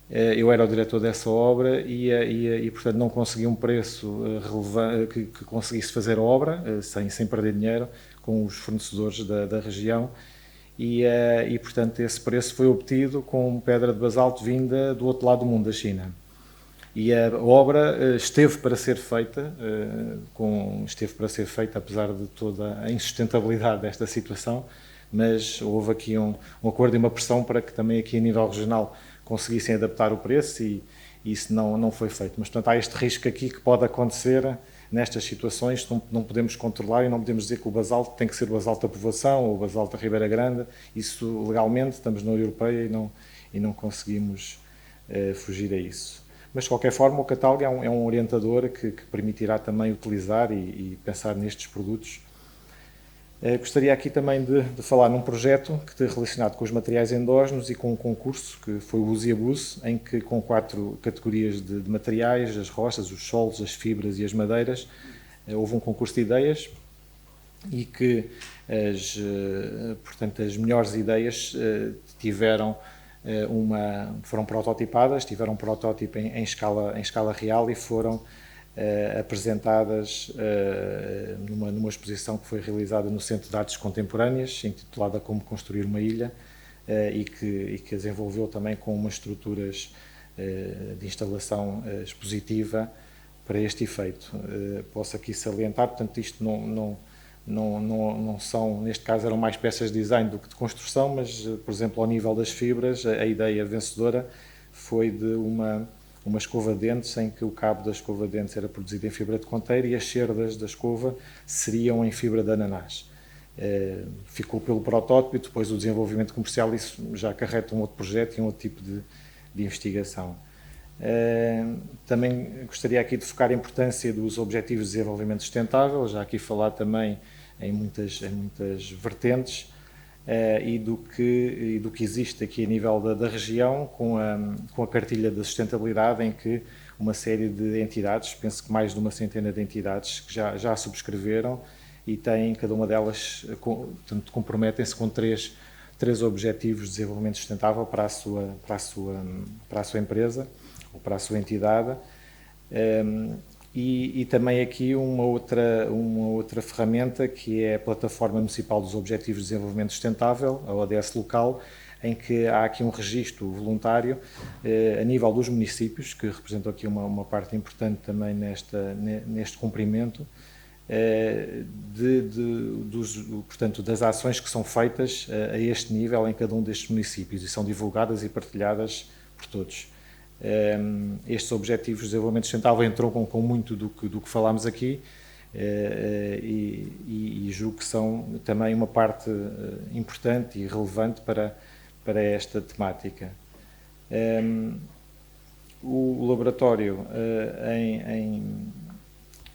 Eu era o diretor dessa obra e portanto, não consegui um preço relevante que conseguisse fazer a obra, sem perder dinheiro, com os fornecedores da região. Portanto, esse preço foi obtido com pedra de basalto vinda do outro lado do mundo, da China. E a obra esteve para ser feita, apesar de toda a insustentabilidade desta situação, mas houve aqui um acordo e uma pressão para que também aqui a nível regional conseguissem adaptar o preço e isso não foi feito. Mas, portanto, há este risco aqui que pode acontecer nestas situações, não podemos controlar e não podemos dizer que o basalto tem que ser o basalto da Povoação ou o basalto da Ribeira Grande. Isso legalmente, estamos na União Europeia e não conseguimos fugir a isso. Mas, de qualquer forma, o catálogo é um orientador que permitirá também utilizar e pensar nestes produtos. Gostaria aqui também de falar num projeto que está relacionado com os materiais endógenos e com um concurso que foi o Uso e Abuso, em que com 4 categorias de materiais, as rochas, os solos, as fibras e as madeiras, houve um concurso de ideias e que as melhores ideias foram prototipadas, tiveram um protótipo em escala real e foram apresentadas numa exposição que foi realizada no Centro de Artes Contemporâneas, intitulada Como Construir uma Ilha, e que as envolveu também com umas estruturas de instalação expositiva para este efeito. Posso aqui salientar, portanto, isto não são, neste caso eram mais peças de design do que de construção, mas, por exemplo, ao nível das fibras, a ideia vencedora foi de uma escova de dentes em que o cabo da escova de dentes era produzido em fibra de conteiro e as cerdas da escova seriam em fibra de ananás. Ficou pelo protótipo e depois o desenvolvimento comercial, isso já acarreta um outro projeto e um outro tipo de investigação. Também gostaria aqui de focar a importância dos Objetivos de Desenvolvimento Sustentável, já aqui falar também em muitas vertentes, e do que existe aqui a nível da região com a cartilha da sustentabilidade, em que uma série de entidades, penso que mais de uma centena de entidades, que já subscreveram e têm, cada uma delas, portanto, comprometem-se com três objetivos de desenvolvimento sustentável para a sua empresa ou para a sua entidade. E também aqui uma outra ferramenta, que é a Plataforma Municipal dos Objetivos de Desenvolvimento Sustentável, a ODS local, em que há aqui um registro voluntário a nível dos municípios, que representam aqui uma parte importante também neste cumprimento, portanto, das ações que são feitas a este nível em cada um destes municípios e são divulgadas e partilhadas por todos. Estes objetivos de desenvolvimento sustentável entroncam com muito do que falámos aqui e julgo que são também uma parte importante e relevante para esta temática. O laboratório,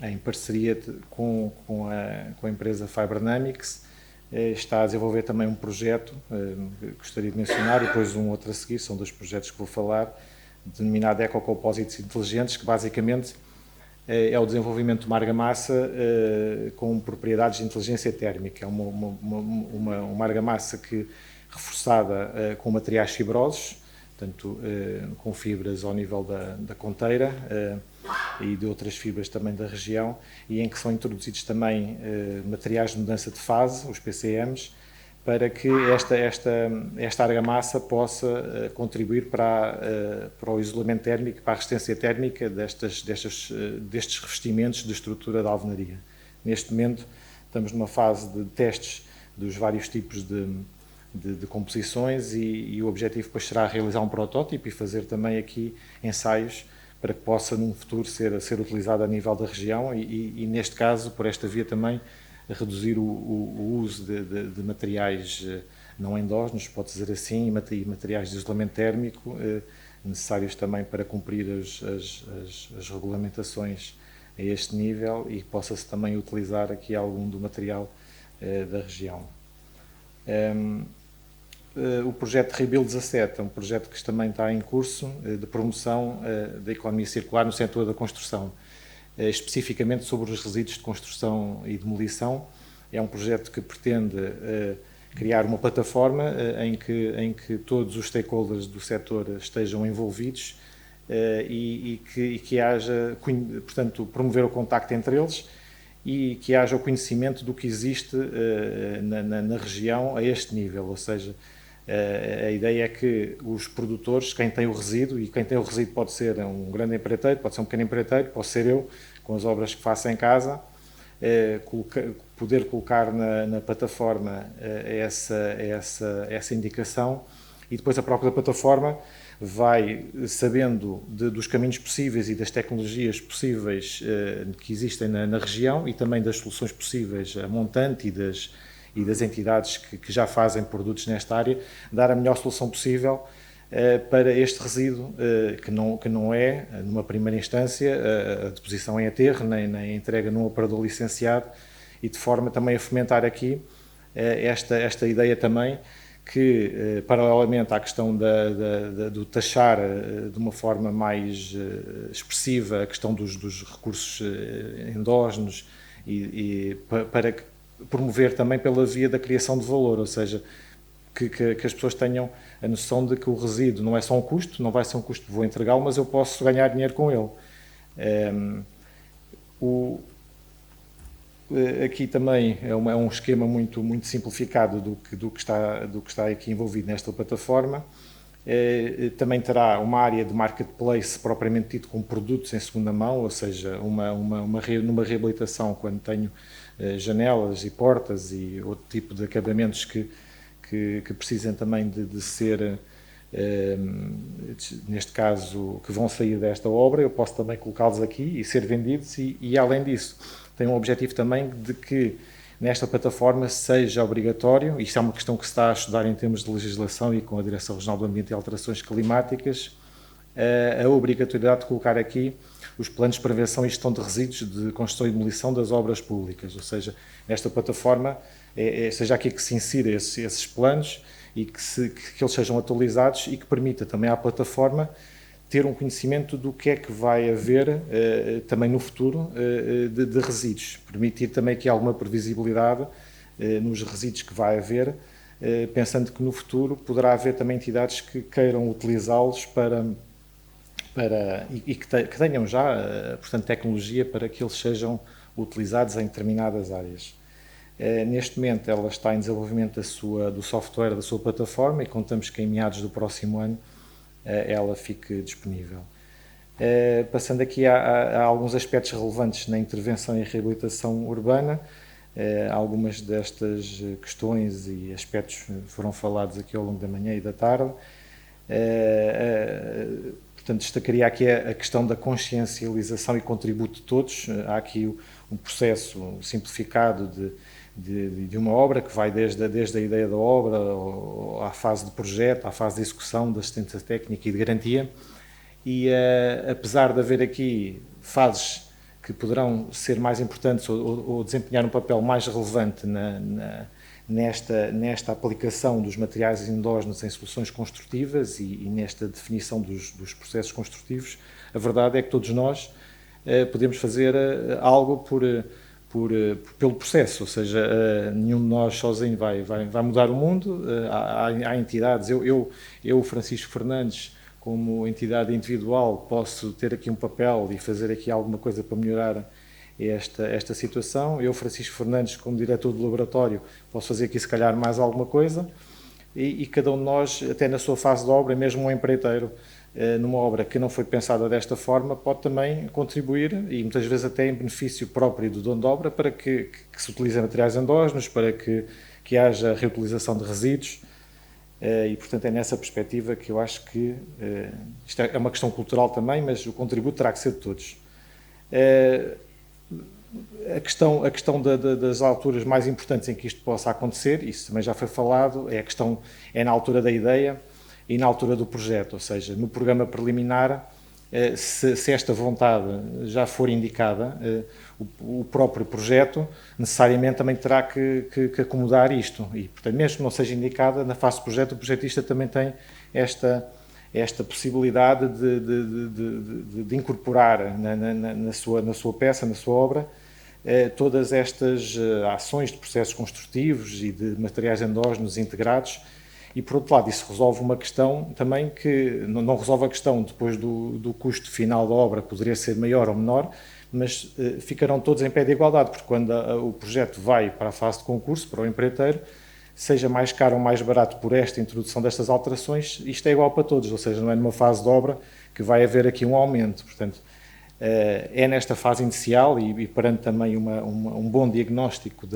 em parceria com a empresa Fibernamics, está a desenvolver também um projeto que gostaria de mencionar, e depois um outro a seguir, são 2 projetos que vou falar, denominado Ecocomposites Inteligentes, que basicamente é o desenvolvimento de uma argamassa com propriedades de inteligência térmica. É uma argamassa reforçada com materiais fibrosos, portanto, com fibras ao nível da conteira e de outras fibras também da região, e em que são introduzidos também materiais de mudança de fase, os PCMs, para que esta argamassa possa contribuir para o isolamento térmico, para a resistência térmica destes revestimentos de estrutura da alvenaria. Neste momento estamos numa fase de testes dos vários tipos de composições e o objetivo depois será realizar um protótipo e fazer também aqui ensaios para que possa num futuro ser utilizado a nível da região e neste caso, por esta via também, reduzir o uso de materiais não endógenos, pode dizer assim, e materiais de isolamento térmico necessários também para cumprir as regulamentações a este nível e possa-se também utilizar aqui algum do material da região. O projeto Rebuild 17 é um projeto que também está em curso de promoção da economia circular no setor da construção, especificamente sobre os resíduos de construção e demolição. É um projeto que pretende criar uma plataforma em que todos os stakeholders do setor estejam envolvidos e que haja, portanto, promover o contacto entre eles e que haja o conhecimento do que existe na região a este nível, ou seja, a ideia é que os produtores, quem tem o resíduo, e quem tem o resíduo pode ser um grande empreiteiro, pode ser um pequeno empreiteiro, pode ser eu, com as obras que faço em casa, poder colocar na plataforma essa indicação e depois a própria plataforma vai, sabendo dos caminhos possíveis e das tecnologias possíveis que existem na região e também das soluções possíveis a montante e das entidades que já fazem produtos nesta área, dar a melhor solução possível para este resíduo, que não é, numa primeira instância, a deposição em aterro, nem a entrega num operador licenciado, e de forma também a fomentar aqui esta ideia também que, paralelamente à questão do taxar de uma forma mais expressiva a questão dos recursos endógenos e para promover também pela via da criação de valor, ou seja, que as pessoas tenham a noção de que o resíduo não é só um custo, não vai ser um custo que vou entregá-lo, mas eu posso ganhar dinheiro com ele. Aqui também é um esquema muito simplificado do que está aqui envolvido nesta plataforma. Também terá uma área de marketplace propriamente dito com produtos em segunda mão, ou seja, numa reabilitação, quando tenho janelas e portas e outro tipo de acabamentos que precisam também de ser, neste caso, que vão sair desta obra, eu posso também colocá-los aqui e ser vendidos e além disso, tem um objetivo também de que nesta plataforma seja obrigatório, isto é uma questão que se está a estudar em termos de legislação e com a Direção Regional do Ambiente e Alterações Climáticas, a obrigatoriedade de colocar aqui os planos de prevenção e gestão de resíduos de construção e demolição das obras públicas, ou seja, nesta plataforma seja aqui que se insira esses planos e que eles sejam atualizados e que permita também à plataforma ter um conhecimento do que é que vai haver também no futuro de resíduos, permitir também aqui alguma previsibilidade nos resíduos que vai haver, pensando que no futuro poderá haver também entidades que queiram utilizá-los e que tenham já, portanto, tecnologia para que eles sejam utilizados em determinadas áreas. Neste momento ela está em desenvolvimento do software da sua plataforma e contamos que em meados do próximo ano ela fique disponível. Passando aqui a alguns aspectos relevantes na intervenção e reabilitação urbana, algumas destas questões e aspectos foram falados aqui ao longo da manhã e da tarde. Portanto, destacaria aqui a questão da consciencialização e contributo de todos. Há aqui um processo simplificado de uma obra que vai desde a ideia da obra à fase de projeto, à fase de execução, da assistência técnica e de garantia. E apesar de haver aqui fases que poderão ser mais importantes ou desempenhar um papel mais relevante nesta aplicação dos materiais endógenos em soluções construtivas e nesta definição dos processos construtivos, a verdade é que todos nós podemos fazer algo pelo processo, ou seja, nenhum de nós sozinho vai mudar o mundo. Há entidades, eu, Francisco Fernandes, como entidade individual, posso ter aqui um papel e fazer aqui alguma coisa para melhorar esta situação. Eu, Francisco Fernandes, como diretor do laboratório, posso fazer aqui se calhar mais alguma coisa, e cada um de nós, até na sua fase de obra, mesmo um empreiteiro, numa obra que não foi pensada desta forma, pode também contribuir, e muitas vezes até em benefício próprio do dono de obra, para que se utilizem materiais endógenos, para que haja reutilização de resíduos. E, portanto, é nessa perspectiva que eu acho que isto é uma questão cultural também, mas o contributo terá que ser de todos. A questão das alturas mais importantes em que isto possa acontecer, isso também já foi falado, é na altura da ideia e na altura do projeto, ou seja, no programa preliminar, se esta vontade já for indicada, o próprio projeto necessariamente também terá que acomodar isto. E, portanto, mesmo que não seja indicada, na fase de projeto, o projetista também tem esta possibilidade de incorporar na sua peça, na sua obra, todas estas ações de processos construtivos e de materiais endógenos integrados. E, por outro lado, isso resolve uma questão também que não resolve a questão depois do custo final da obra, poderia ser maior ou menor, mas ficarão todos em pé de igualdade, porque quando o projeto vai para a fase de concurso, para o empreiteiro, seja mais caro ou mais barato por esta introdução destas alterações, isto é igual para todos, ou seja, não é numa fase de obra que vai haver aqui um aumento. Portanto, é nesta fase inicial e perante também um bom diagnóstico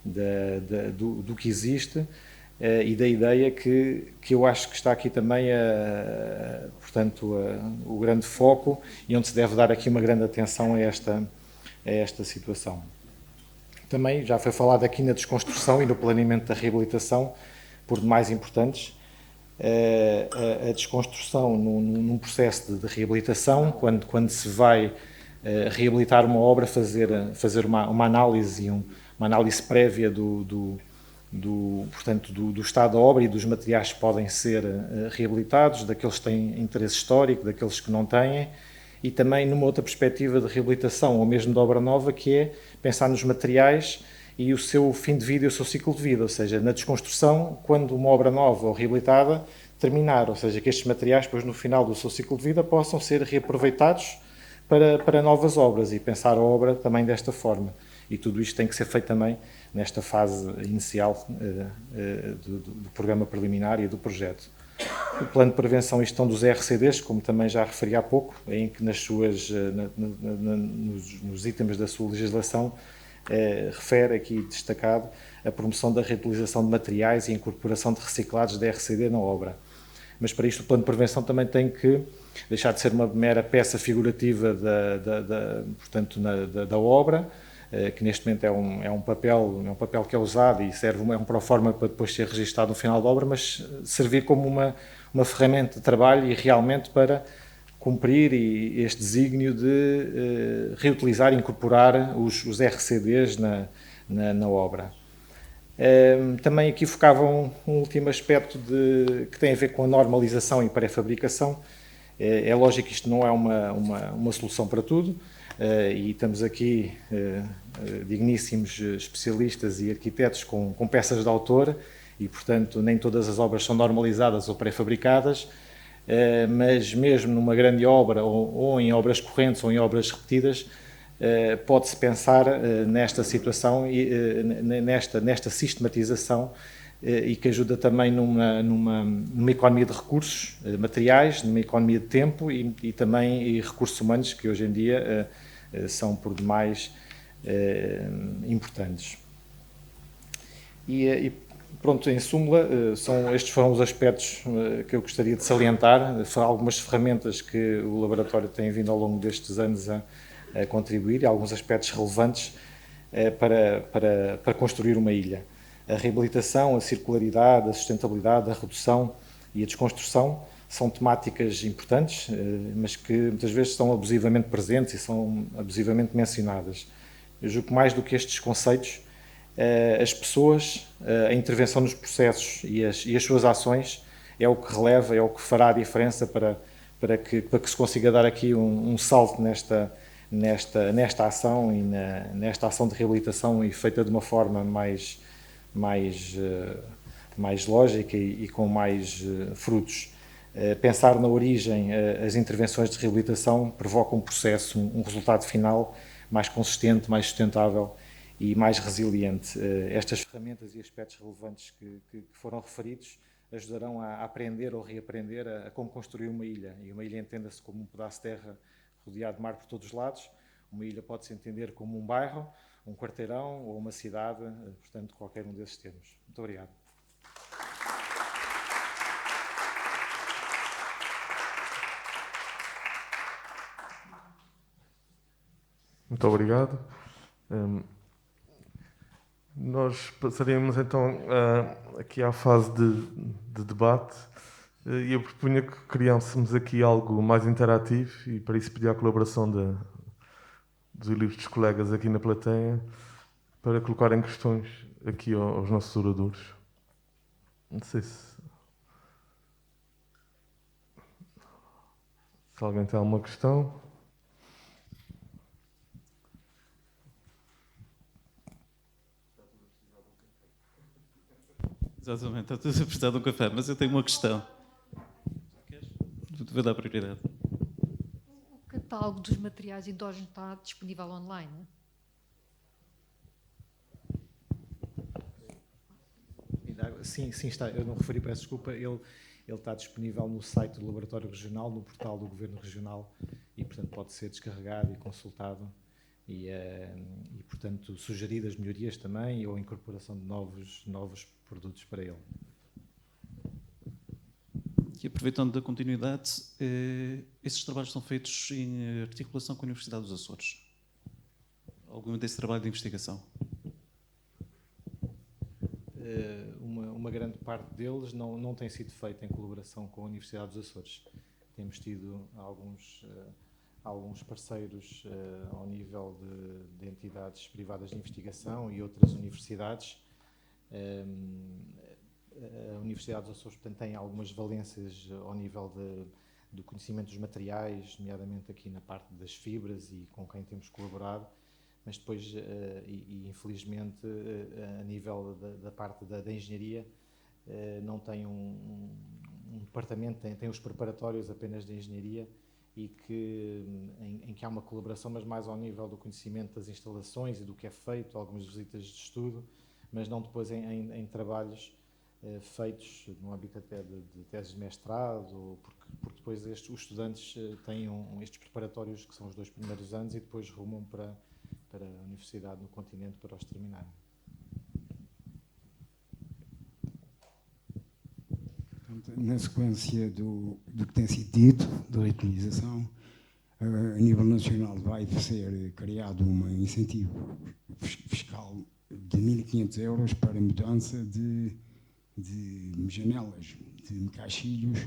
do que existe, e da ideia que eu acho que está aqui também, portanto, o grande foco e onde se deve dar aqui uma grande atenção a esta situação. Também já foi falado aqui na desconstrução e no planeamento da reabilitação, por demais importantes. A desconstrução num processo de reabilitação, quando se vai reabilitar uma obra, fazer uma análise, uma análise prévia portanto, do estado da obra e dos materiais que podem ser reabilitados, daqueles que têm interesse histórico, daqueles que não têm, e também numa outra perspectiva de reabilitação, ou mesmo de obra nova, que é pensar nos materiais e o seu fim de vida e o seu ciclo de vida, ou seja, na desconstrução, quando uma obra nova ou reabilitada terminar, ou seja, que estes materiais, depois no final do seu ciclo de vida, possam ser reaproveitados para novas obras, e pensar a obra também desta forma. E tudo isto tem que ser feito também nesta fase inicial do programa preliminar e do projeto. O plano de prevenção e gestão dos RCDs, como também já referi há pouco, em que nos itens da sua legislação refere aqui destacado a promoção da reutilização de materiais e a incorporação de reciclados de RCD na obra. Mas para isto o plano de prevenção também tem que deixar de ser uma mera peça figurativa da obra, que neste momento é um papel que é usado e serve uma proforma para depois ser registado no final da obra, mas servir como uma ferramenta de trabalho e realmente para cumprir este desígnio de reutilizar e incorporar os RCDs na obra. Também aqui focava um último aspecto que tem a ver com a normalização e pré-fabricação. É lógico que isto não é uma solução para tudo, e estamos aqui digníssimos especialistas e arquitetos com peças de autor, e portanto nem todas as obras são normalizadas ou pré-fabricadas, mas mesmo numa grande obra ou em obras correntes ou em obras repetidas, pode-se pensar nesta situação e nesta sistematização e que ajuda também numa economia de recursos materiais, numa economia de tempo e também recursos humanos, que hoje em dia são por demais importantes. E pronto, em súmula, estes foram os aspectos que eu gostaria de salientar. Foram algumas ferramentas que o laboratório tem vindo ao longo destes anos a contribuir, e alguns aspectos relevantes para construir uma ilha. A reabilitação, a circularidade, a sustentabilidade, a redução e a desconstrução são temáticas importantes, mas que muitas vezes são abusivamente presentes e são abusivamente mencionadas. Eu julgo que mais do que estes conceitos, as pessoas, a intervenção nos processos e as suas ações é o que releva, é o que fará a diferença para que se consiga dar aqui um salto nesta ação e nesta ação de reabilitação e feita de uma forma mais lógica e com mais frutos. Pensar na origem, as intervenções de reabilitação provocam um processo, um resultado final mais consistente, mais sustentável e mais resiliente. Estas ferramentas e aspectos relevantes que foram referidos ajudarão a aprender ou reaprender a como construir uma ilha. E uma ilha entenda-se como um pedaço de terra rodeado de mar por todos os lados. Uma ilha pode-se entender como um bairro, um quarteirão ou uma cidade, portanto, qualquer um desses termos. Muito obrigado. Muito obrigado. Nós passaremos então aqui à fase de debate, e eu propunha que criássemos aqui algo mais interativo, e para isso pedi a colaboração dos ilustres colegas aqui na plateia para colocarem questões aqui aos nossos oradores. Não sei se alguém tem alguma questão. Exatamente, está tudo a precisar de um café, mas eu tenho uma questão. Vou dar prioridade. O catálogo dos materiais endógenos está disponível online? Sim, está. Eu não referi, peço desculpa. Ele está disponível no site do Laboratório Regional, no portal do Governo Regional, e, portanto, pode ser descarregado e consultado. E portanto, sugeridas melhorias também, ou a incorporação de novos produtos para ele. E aproveitando da continuidade, esses trabalhos são feitos em articulação com a Universidade dos Açores? Algum desse trabalho de investigação? Uma grande parte deles não tem sido feita em colaboração com a Universidade dos Açores. Temos tido alguns parceiros ao nível de entidades privadas de investigação e outras universidades. A Universidade dos Açores, portanto, tem algumas valências ao nível do conhecimento dos materiais, nomeadamente aqui na parte das fibras e com quem temos colaborado, mas depois, infelizmente, a nível da parte da engenharia, não tem um departamento, tem os preparatórios apenas de engenharia, e em que há uma colaboração, mas mais ao nível do conhecimento das instalações e do que é feito, algumas visitas de estudo, mas não depois em trabalhos feitos no âmbito até de teses de mestrado, porque depois os estudantes têm estes preparatórios, que são os 2 primeiros anos, e depois rumam para a universidade no continente para os terminarem. Na sequência do que tem sido dito, da utilização, a nível nacional vai ser criado um incentivo fiscal de 1.500 euros para mudança de janelas, de caixilhos,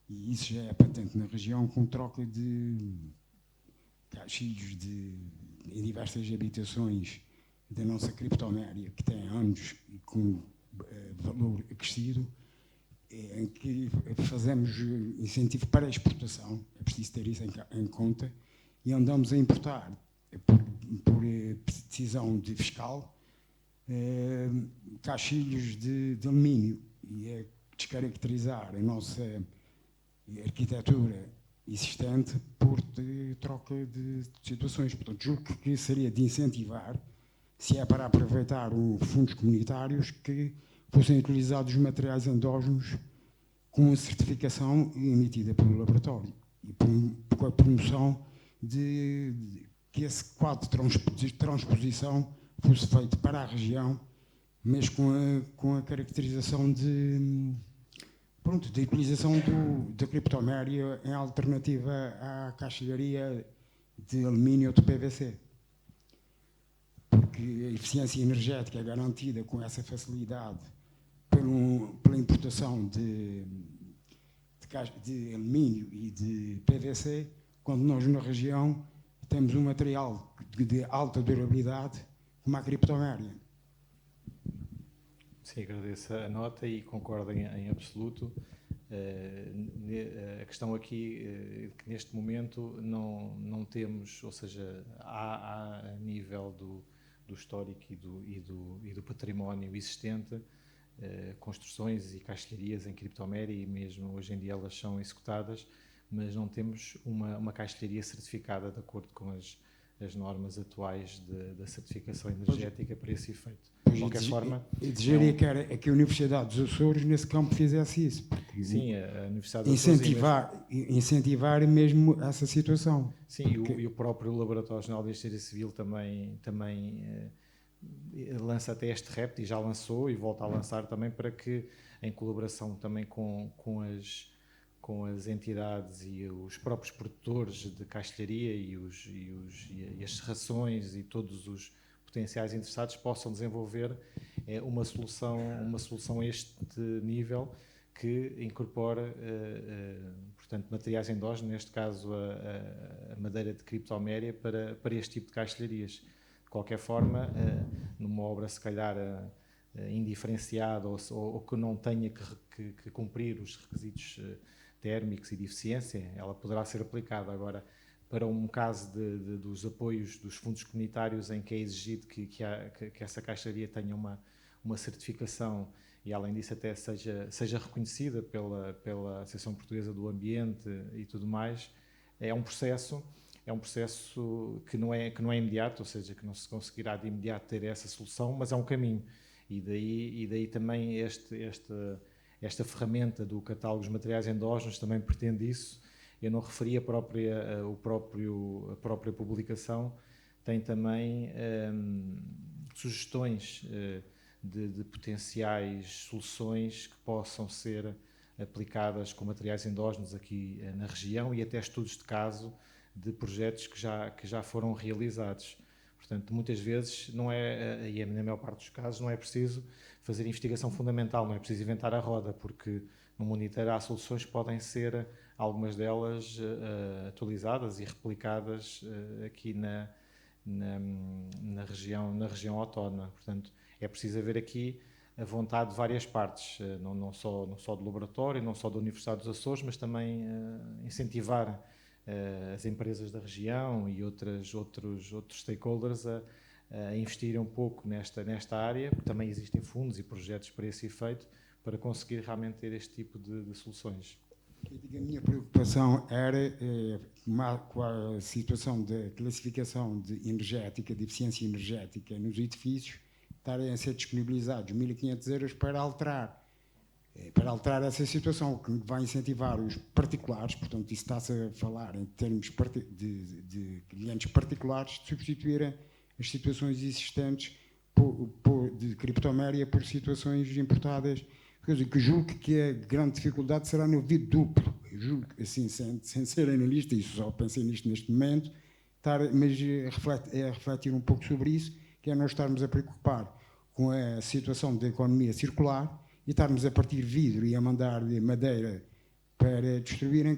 e isso já é patente na região, com troca de caixilhos em diversas habitações da nossa criptoméria, que tem anos e com valor acrescido, em que fazemos incentivo para a exportação, é preciso ter isso em conta, e andamos a importar, por decisão de fiscal, caixilhos de alumínio, e é descaracterizar a nossa arquitetura existente por troca de situações. Portanto, julgo que seria de incentivar, se é para aproveitar os fundos comunitários, que fossem utilizados materiais endógenos com a certificação emitida pelo laboratório e com a promoção de que esse quadro de transposição fosse feito para a região, mas com a caracterização de utilização da criptoméria em alternativa à caixilharia de alumínio ou de PVC. Porque a eficiência energética é garantida com essa facilidade pela importação de alumínio e de PVC, quando nós na região temos um material de alta durabilidade como a criptoméria. Sim, agradeço a nota e concordo em absoluto. A questão aqui é que neste momento não temos, ou seja, há a nível do histórico e do património existente, construções e caixilharias em criptoméria, e mesmo hoje em dia elas são executadas, mas não temos uma caixilharia certificada de acordo com as normas atuais da certificação energética para esse efeito. De qualquer forma... Eu desejaria que a Universidade dos Açores, nesse campo, fizesse isso. Sim, a Universidade dos Açores... Incentivar mesmo essa situação. Sim, e o próprio Laboratório Regional de Engenharia Civil também lança até este repto, e já lançou e volta a lançar também, para que, em colaboração também com as entidades e os próprios produtores de caixilharia e as serrações e todos os potenciais interessados possam desenvolver uma solução a este nível que incorpora, portanto, materiais endógenos, neste caso a madeira de criptoméria, para este tipo de caixilharias. De qualquer forma, numa obra se calhar indiferenciada ou que não tenha que cumprir os requisitos térmicos e de eficiência, ela poderá ser aplicada. Agora, para um caso dos apoios dos fundos comunitários, em que é exigido que essa caixaria tenha uma certificação e, além disso, até seja reconhecida pela Associação Portuguesa do Ambiente e tudo mais, é um processo que não é imediato, ou seja, que não se conseguirá de imediato ter essa solução, mas é um caminho. E daí também esta ferramenta do catálogo dos materiais endógenos também pretende isso. Eu não referi a própria publicação, tem também sugestões de potenciais soluções que possam ser aplicadas com materiais endógenos aqui na região, e até estudos de caso de projetos que já foram realizados. Portanto, muitas vezes e na maior parte dos casos, não é preciso fazer investigação fundamental, não é preciso inventar a roda, porque no mundo inteiro há soluções que podem ser, algumas delas, atualizadas e replicadas aqui na região autónoma. Portanto, é preciso haver aqui a vontade de várias partes, não só do laboratório, não só da Universidade dos Açores, mas também incentivar as empresas da região e outros stakeholders a investirem um pouco nesta área, porque também existem fundos e projetos para esse efeito, para conseguir realmente ter este tipo de soluções. A minha preocupação era com a situação da classificação energética, de eficiência energética nos edifícios, estarem a ser disponibilizados 1.500 euros para alterar essa situação, o que vai incentivar os particulares, portanto, isso está-se a falar em termos de clientes particulares, de substituírem as situações existentes de criptoméria por situações importadas, que julgo que a grande dificuldade será no vidro duplo. Eu julgo, assim, sem ser analista, e só pensei nisto neste momento, mas refletir um pouco sobre isso, que é nós estarmos a preocupar com a situação da economia circular e estarmos a partir vidro e a mandar madeira para destruírem,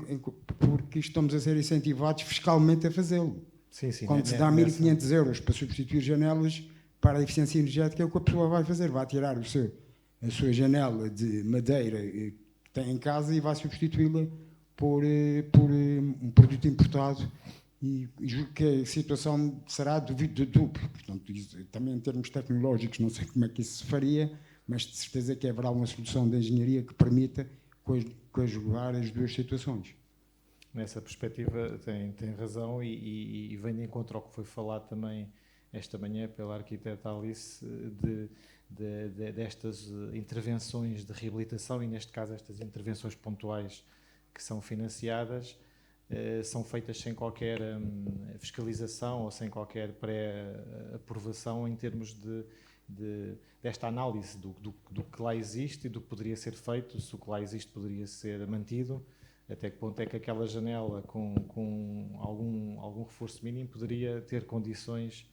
porque estamos a ser incentivados fiscalmente a fazê-lo. Sim, quando se dá 1.500 euros para substituir janelas para a eficiência energética, é o que a pessoa vai fazer, vai tirar a sua janela de madeira que tem em casa e vai substituí-la por um produto importado, e julgo que a situação será do vidro duplo. Portanto, também em termos tecnológicos, não sei como é que isso se faria, mas de certeza que haverá uma solução de engenharia que permita conjugar as duas situações. Nessa perspectiva tem razão, e vem de encontro ao que foi falado também esta manhã pela arquiteta Alice, destas intervenções de reabilitação, e neste caso estas intervenções pontuais que são financiadas, são feitas sem qualquer fiscalização ou sem qualquer pré-aprovação em termos desta análise do que lá existe e do que poderia ser feito, se o que lá existe poderia ser mantido, até que ponto é que aquela janela com algum reforço mínimo poderia ter condições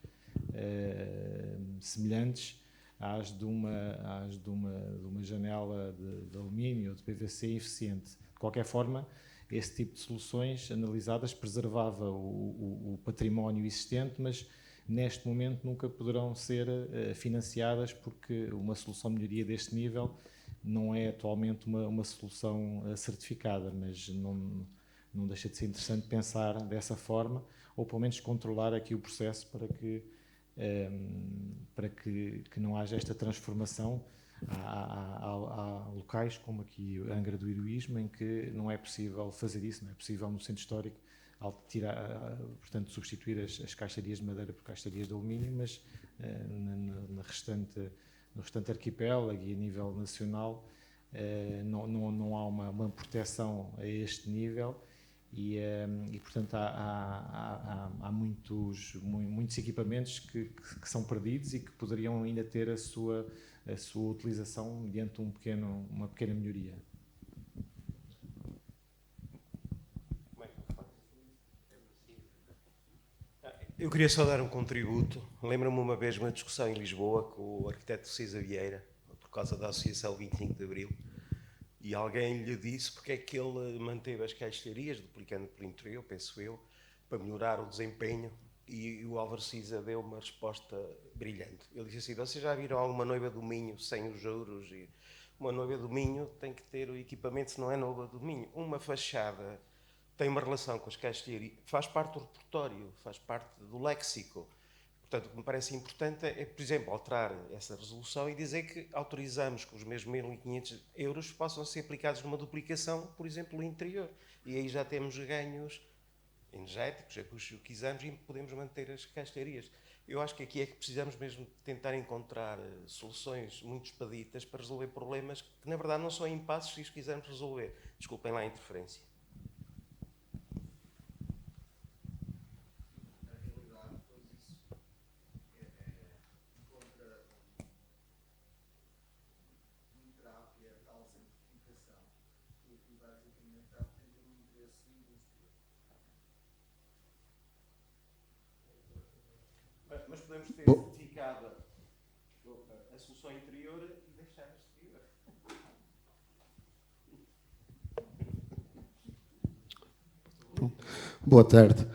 semelhantes às de uma janela de alumínio ou de PVC eficiente. De qualquer forma, esse tipo de soluções analisadas preservava o património existente, mas neste momento nunca poderão ser financiadas, porque uma solução de melhoria deste nível não é atualmente uma solução certificada, mas não deixa de ser interessante pensar dessa forma, ou pelo menos controlar aqui o processo para que não haja esta transformação. Há locais como aqui Angra do Heroísmo em que não é possível fazer isso, não é possível no centro histórico portanto, substituir as caixarias de madeira por caixarias de alumínio, mas no restante arquipélago e a nível nacional não há uma proteção a este nível e portanto há muitos equipamentos que são perdidos e que poderiam ainda ter a sua utilização mediante uma pequena melhoria. Eu queria só dar um contributo. Lembro-me uma vez uma discussão em Lisboa com o arquiteto Cisa Vieira, por causa da Associação 25 de Abril, e alguém lhe disse porque é que ele manteve as caixarias, duplicando pelo interior, penso eu, para melhorar o desempenho, e o Álvaro Cisa deu uma resposta brilhante. Ele disse assim: vocês já viram alguma noiva do Minho sem os juros? E uma noiva do Minho tem que ter o equipamento, se não é noiva do Minho. Uma fachada tem uma relação com as caixarias, faz parte do repertório, faz parte do léxico. Portanto, o que me parece importante é, por exemplo, alterar essa resolução e dizer que autorizamos que os mesmos 1.500 euros possam ser aplicados numa duplicação, por exemplo, no interior. E aí já temos ganhos energéticos, acústicos, que quisermos, e podemos manter as caixarias. Eu acho que aqui é que precisamos mesmo tentar encontrar soluções muito expeditas para resolver problemas que, na verdade, não são impasses se os quisermos resolver. Desculpem lá a interferência. Mas podemos ter certificado a solução interior e deixar a exterior. Boa tarde.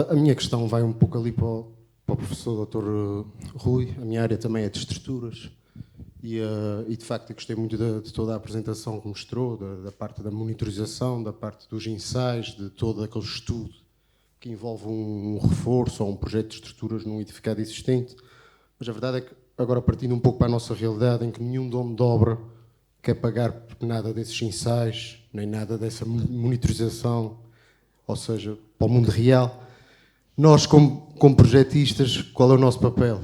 A minha questão vai um pouco ali para o professor Dr. Rui. A minha área também é de estruturas e de facto eu gostei muito de toda a apresentação que mostrou, da parte da monitorização, da parte dos ensaios, de todo aquele estudo que envolve um reforço ou um projeto de estruturas num edificado existente. Mas a verdade é que, agora partindo um pouco para a nossa realidade, em que nenhum dono de obra quer pagar nada desses ensaios, nem nada dessa monitorização, ou seja, para o mundo real, nós, como projetistas, qual é o nosso papel?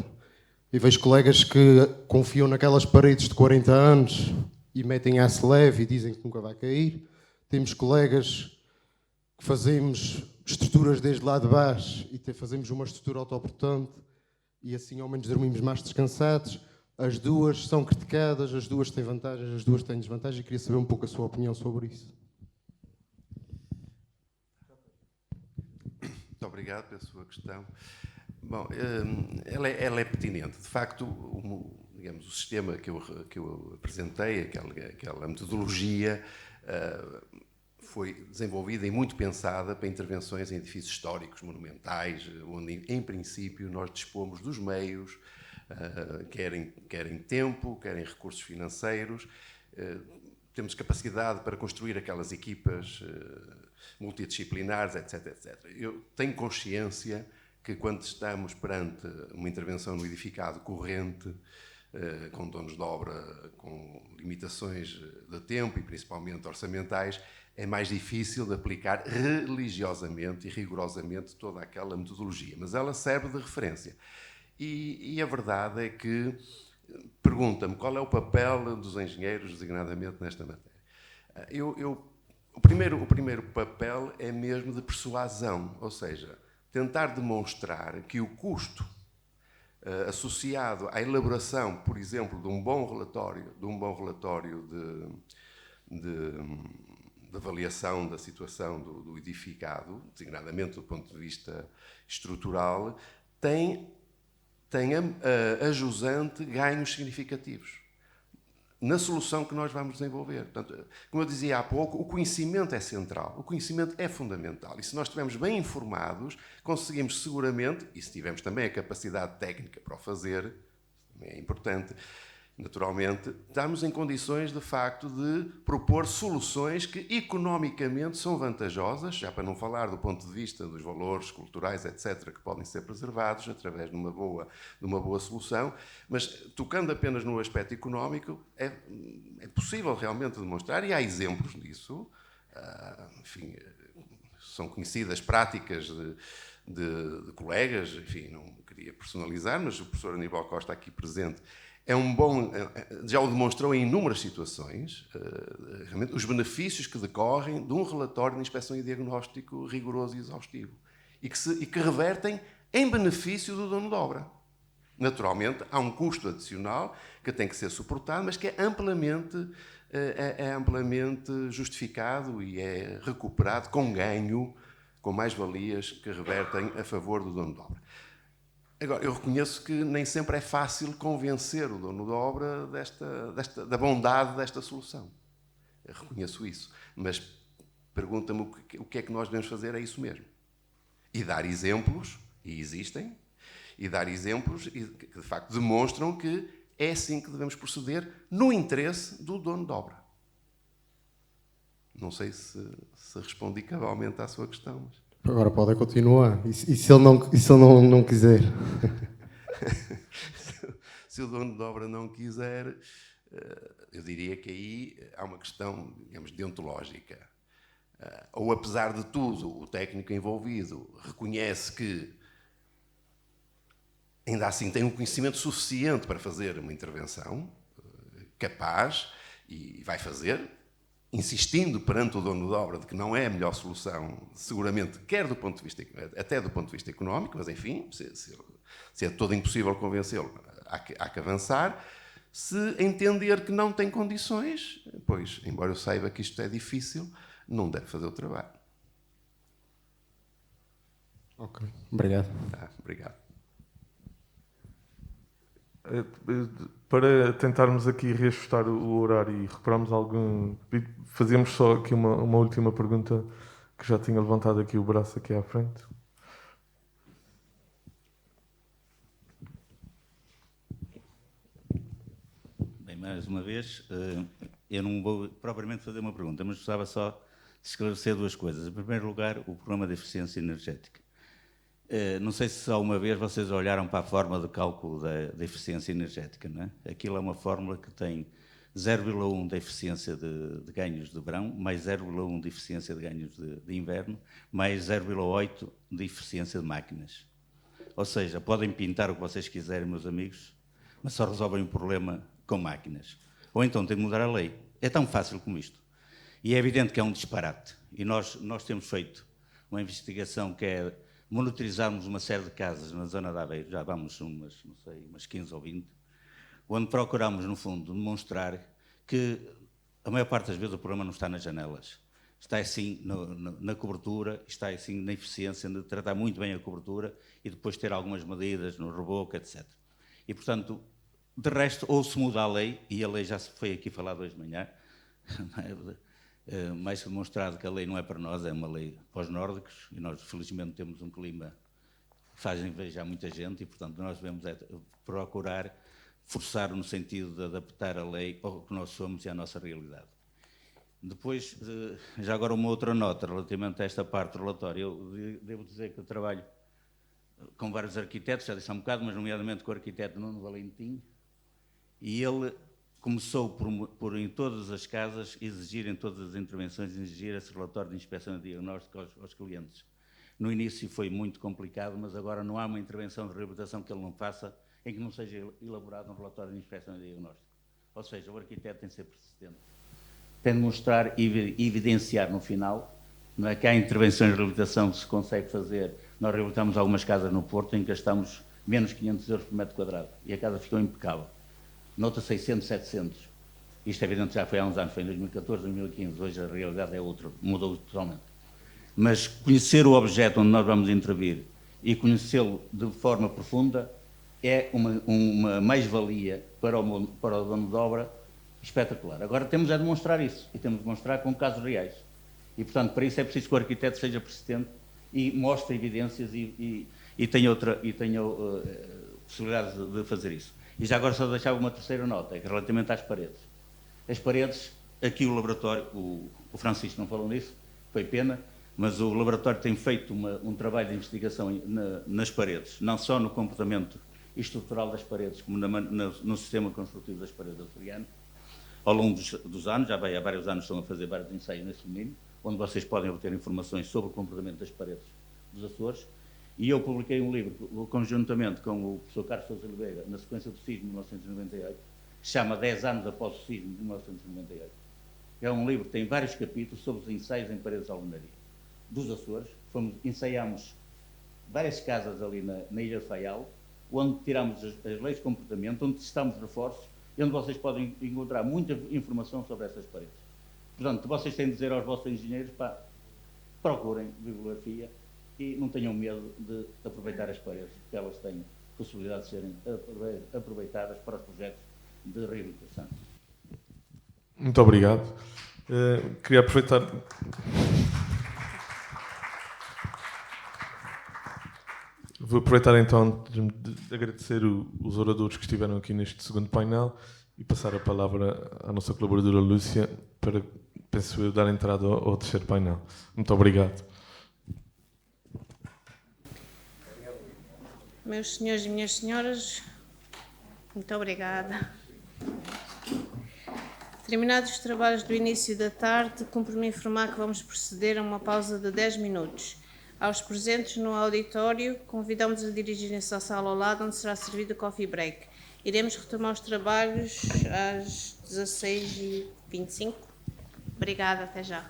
E vejo colegas que confiam naquelas paredes de 40 anos e metem aço leve e dizem que nunca vai cair. Temos colegas que fazemos estruturas desde lá de baixo e fazemos uma estrutura autoportante e assim ao menos dormimos mais descansados. As duas são criticadas, as duas têm vantagens, as duas têm desvantagens, e queria saber um pouco a sua opinião sobre isso. Muito obrigado pela sua questão. Bom, ela é pertinente. De facto, digamos, o sistema que eu apresentei, aquela metodologia, foi desenvolvida e muito pensada para intervenções em edifícios históricos, monumentais, onde, em princípio, nós dispomos dos meios, querem tempo, querem recursos financeiros, temos capacidade para construir aquelas equipas multidisciplinares, etc, etc. Eu tenho consciência que, quando estamos perante uma intervenção no edificado corrente, com donos de obra com limitações de tempo e principalmente orçamentais, é mais difícil de aplicar religiosamente e rigorosamente toda aquela metodologia, mas ela serve de referência. E a verdade é que pergunta-me qual é o papel dos engenheiros, designadamente, nesta matéria. O primeiro papel é mesmo de persuasão, ou seja, tentar demonstrar que o custo associado à elaboração, por exemplo, de um bom relatório de avaliação da situação do edificado, designadamente do ponto de vista estrutural, tem a jusante ganhos significativos na solução que nós vamos desenvolver. Portanto, como eu dizia há pouco, o conhecimento é central, o conhecimento é fundamental. E se nós estivermos bem informados, conseguimos seguramente, e se tivermos também a capacidade técnica para o fazer, também é importante, naturalmente, estamos em condições, de facto, de propor soluções que economicamente são vantajosas, já para não falar do ponto de vista dos valores culturais, etc., que podem ser preservados através de uma boa solução, mas tocando apenas no aspecto económico, é possível realmente demonstrar, e há exemplos disso, enfim, são conhecidas práticas de colegas, enfim, não queria personalizar, mas o professor Aníbal Costa aqui presente já o demonstrou em inúmeras situações, realmente, os benefícios que decorrem de um relatório de inspeção e diagnóstico rigoroso e exaustivo e que revertem em benefício do dono de obra. Naturalmente, há um custo adicional que tem que ser suportado, mas que é amplamente justificado e é recuperado com ganho, com mais-valias que revertem a favor do dono de obra. Agora, eu reconheço que nem sempre é fácil convencer o dono da obra da bondade desta solução. Eu reconheço isso. Mas pergunta-me o que é que nós devemos fazer, é isso mesmo. E dar exemplos, e existem, e dar exemplos que de facto demonstram que é assim que devemos proceder no interesse do dono da obra. Não sei se respondi cabalmente à sua questão. Mas... Agora podem continuar. E se ele não quiser? Se o dono de obra não quiser, eu diria que aí há uma questão, digamos, deontológica. Ou, apesar de tudo, o técnico envolvido reconhece que ainda assim tem um conhecimento suficiente para fazer uma intervenção capaz e vai fazer, insistindo perante o dono da obra de que não é a melhor solução, seguramente, até do ponto de vista económico, mas enfim, se é todo impossível convencê-lo, há que avançar. Se entender que não tem condições, pois, embora eu saiba que isto é difícil, não deve fazer o trabalho. Ok, obrigado. Obrigado. Para tentarmos aqui reajustar o horário e recuperarmos fazíamos só aqui uma última pergunta, que já tinha levantado aqui o braço aqui à frente. Bem, mais uma vez, eu não vou propriamente fazer uma pergunta, mas gostava só de esclarecer duas coisas. Em primeiro lugar, o problema da eficiência energética. Não sei se alguma vez vocês olharam para a forma de cálculo da eficiência energética, não é? Aquilo é uma fórmula que tem 0,1 de eficiência de ganhos de verão, mais 0,1 de eficiência de ganhos de inverno, mais 0,8 de eficiência de máquinas. Ou seja, podem pintar o que vocês quiserem, meus amigos, mas só resolvem o problema com máquinas. Ou então têm de mudar a lei. É tão fácil como isto. E é evidente que é um disparate. E nós temos feito uma investigação que é monitorizarmos uma série de casas na zona de Aveiro, já vamos umas 15 ou 20, onde procuramos, no fundo, demonstrar que a maior parte das vezes o problema não está nas janelas. Está assim na cobertura, está assim na eficiência de tratar muito bem a cobertura e depois ter algumas medidas no reboco, etc. E, portanto, de resto, ou se muda a lei, e a lei já se foi aqui falado hoje de manhã, mais demonstrado que a lei não é para nós, é uma lei para os nórdicos, e nós, felizmente, temos um clima que faz invejar muita gente, e, portanto, nós devemos procurar forçar no sentido de adaptar a lei ao que nós somos e à nossa realidade. Depois, já agora uma outra nota relativamente a esta parte do relatório. Eu devo dizer que eu trabalho com vários arquitetos, já disse há um bocado, mas nomeadamente com o arquiteto Nuno Valentim, e ele começou por em todas as casas, exigir em todas as intervenções, exigir esse relatório de inspeção e diagnóstico aos clientes. No início foi muito complicado, mas agora não há uma intervenção de reabilitação que ele não faça em que não seja elaborado um relatório de inspeção e diagnóstico. Ou seja, o arquiteto tem de ser persistente. Tem de mostrar e evidenciar no final, não é, que há intervenções de reabilitação que se consegue fazer. Nós reabilitamos algumas casas no Porto em que gastamos menos 500 euros por metro quadrado e a casa ficou impecável. Noutra 600, 700. Isto, evidente, já foi há uns anos, foi em 2014, 2015. Hoje a realidade é outra, mudou totalmente. Mas conhecer o objeto onde nós vamos intervir e conhecê-lo de forma profunda é uma mais-valia para o dono de obra espetacular. Agora temos a demonstrar isso, e temos de demonstrar com casos reais. E, portanto, para isso é preciso que o arquiteto seja persistente e mostre evidências e tenha possibilidades de fazer isso. E já agora só deixava uma terceira nota, é que relativamente às paredes. As paredes, aqui o laboratório, o Francisco não falou nisso, foi pena, mas o laboratório tem feito um trabalho de investigação nas paredes, não só no comportamento estrutural das paredes, como no sistema construtivo das paredes açorianas. Ao longo dos anos, já há vários anos estão a fazer vários ensaios nesse domínio, onde vocês podem obter informações sobre o comportamento das paredes dos Açores. E eu publiquei um livro, conjuntamente com o professor Carlos Sousa Oliveira, na sequência do sismo de 1998, que se chama 10 anos após o sismo de 1998. É um livro que tem vários capítulos sobre os ensaios em paredes de alvenaria dos Açores. Ensaiámos várias casas ali na Ilha de Faial, onde tiramos as leis de comportamento, onde testamos reforços e onde vocês podem encontrar muita informação sobre essas paredes. Portanto, vocês têm de dizer aos vossos engenheiros, procurem bibliografia e não tenham medo de aproveitar as paredes, porque elas têm possibilidade de serem aproveitadas para os projetos de reabilitação. Muito obrigado. Queria aproveitar... Vou aproveitar então de agradecer os oradores que estiveram aqui neste segundo painel e passar a palavra à nossa colaboradora Lúcia para, penso eu, dar entrada ao terceiro painel. Muito obrigado. Meus senhores e minhas senhoras, muito obrigada. Terminados os trabalhos do início da tarde, cumpre-me informar que vamos proceder a uma pausa de 10 minutos. Aos presentes no auditório, convidamos a dirigirem-se à sala ao lado, onde será servido o coffee break. Iremos retomar os trabalhos às 16h25. Obrigada, até já.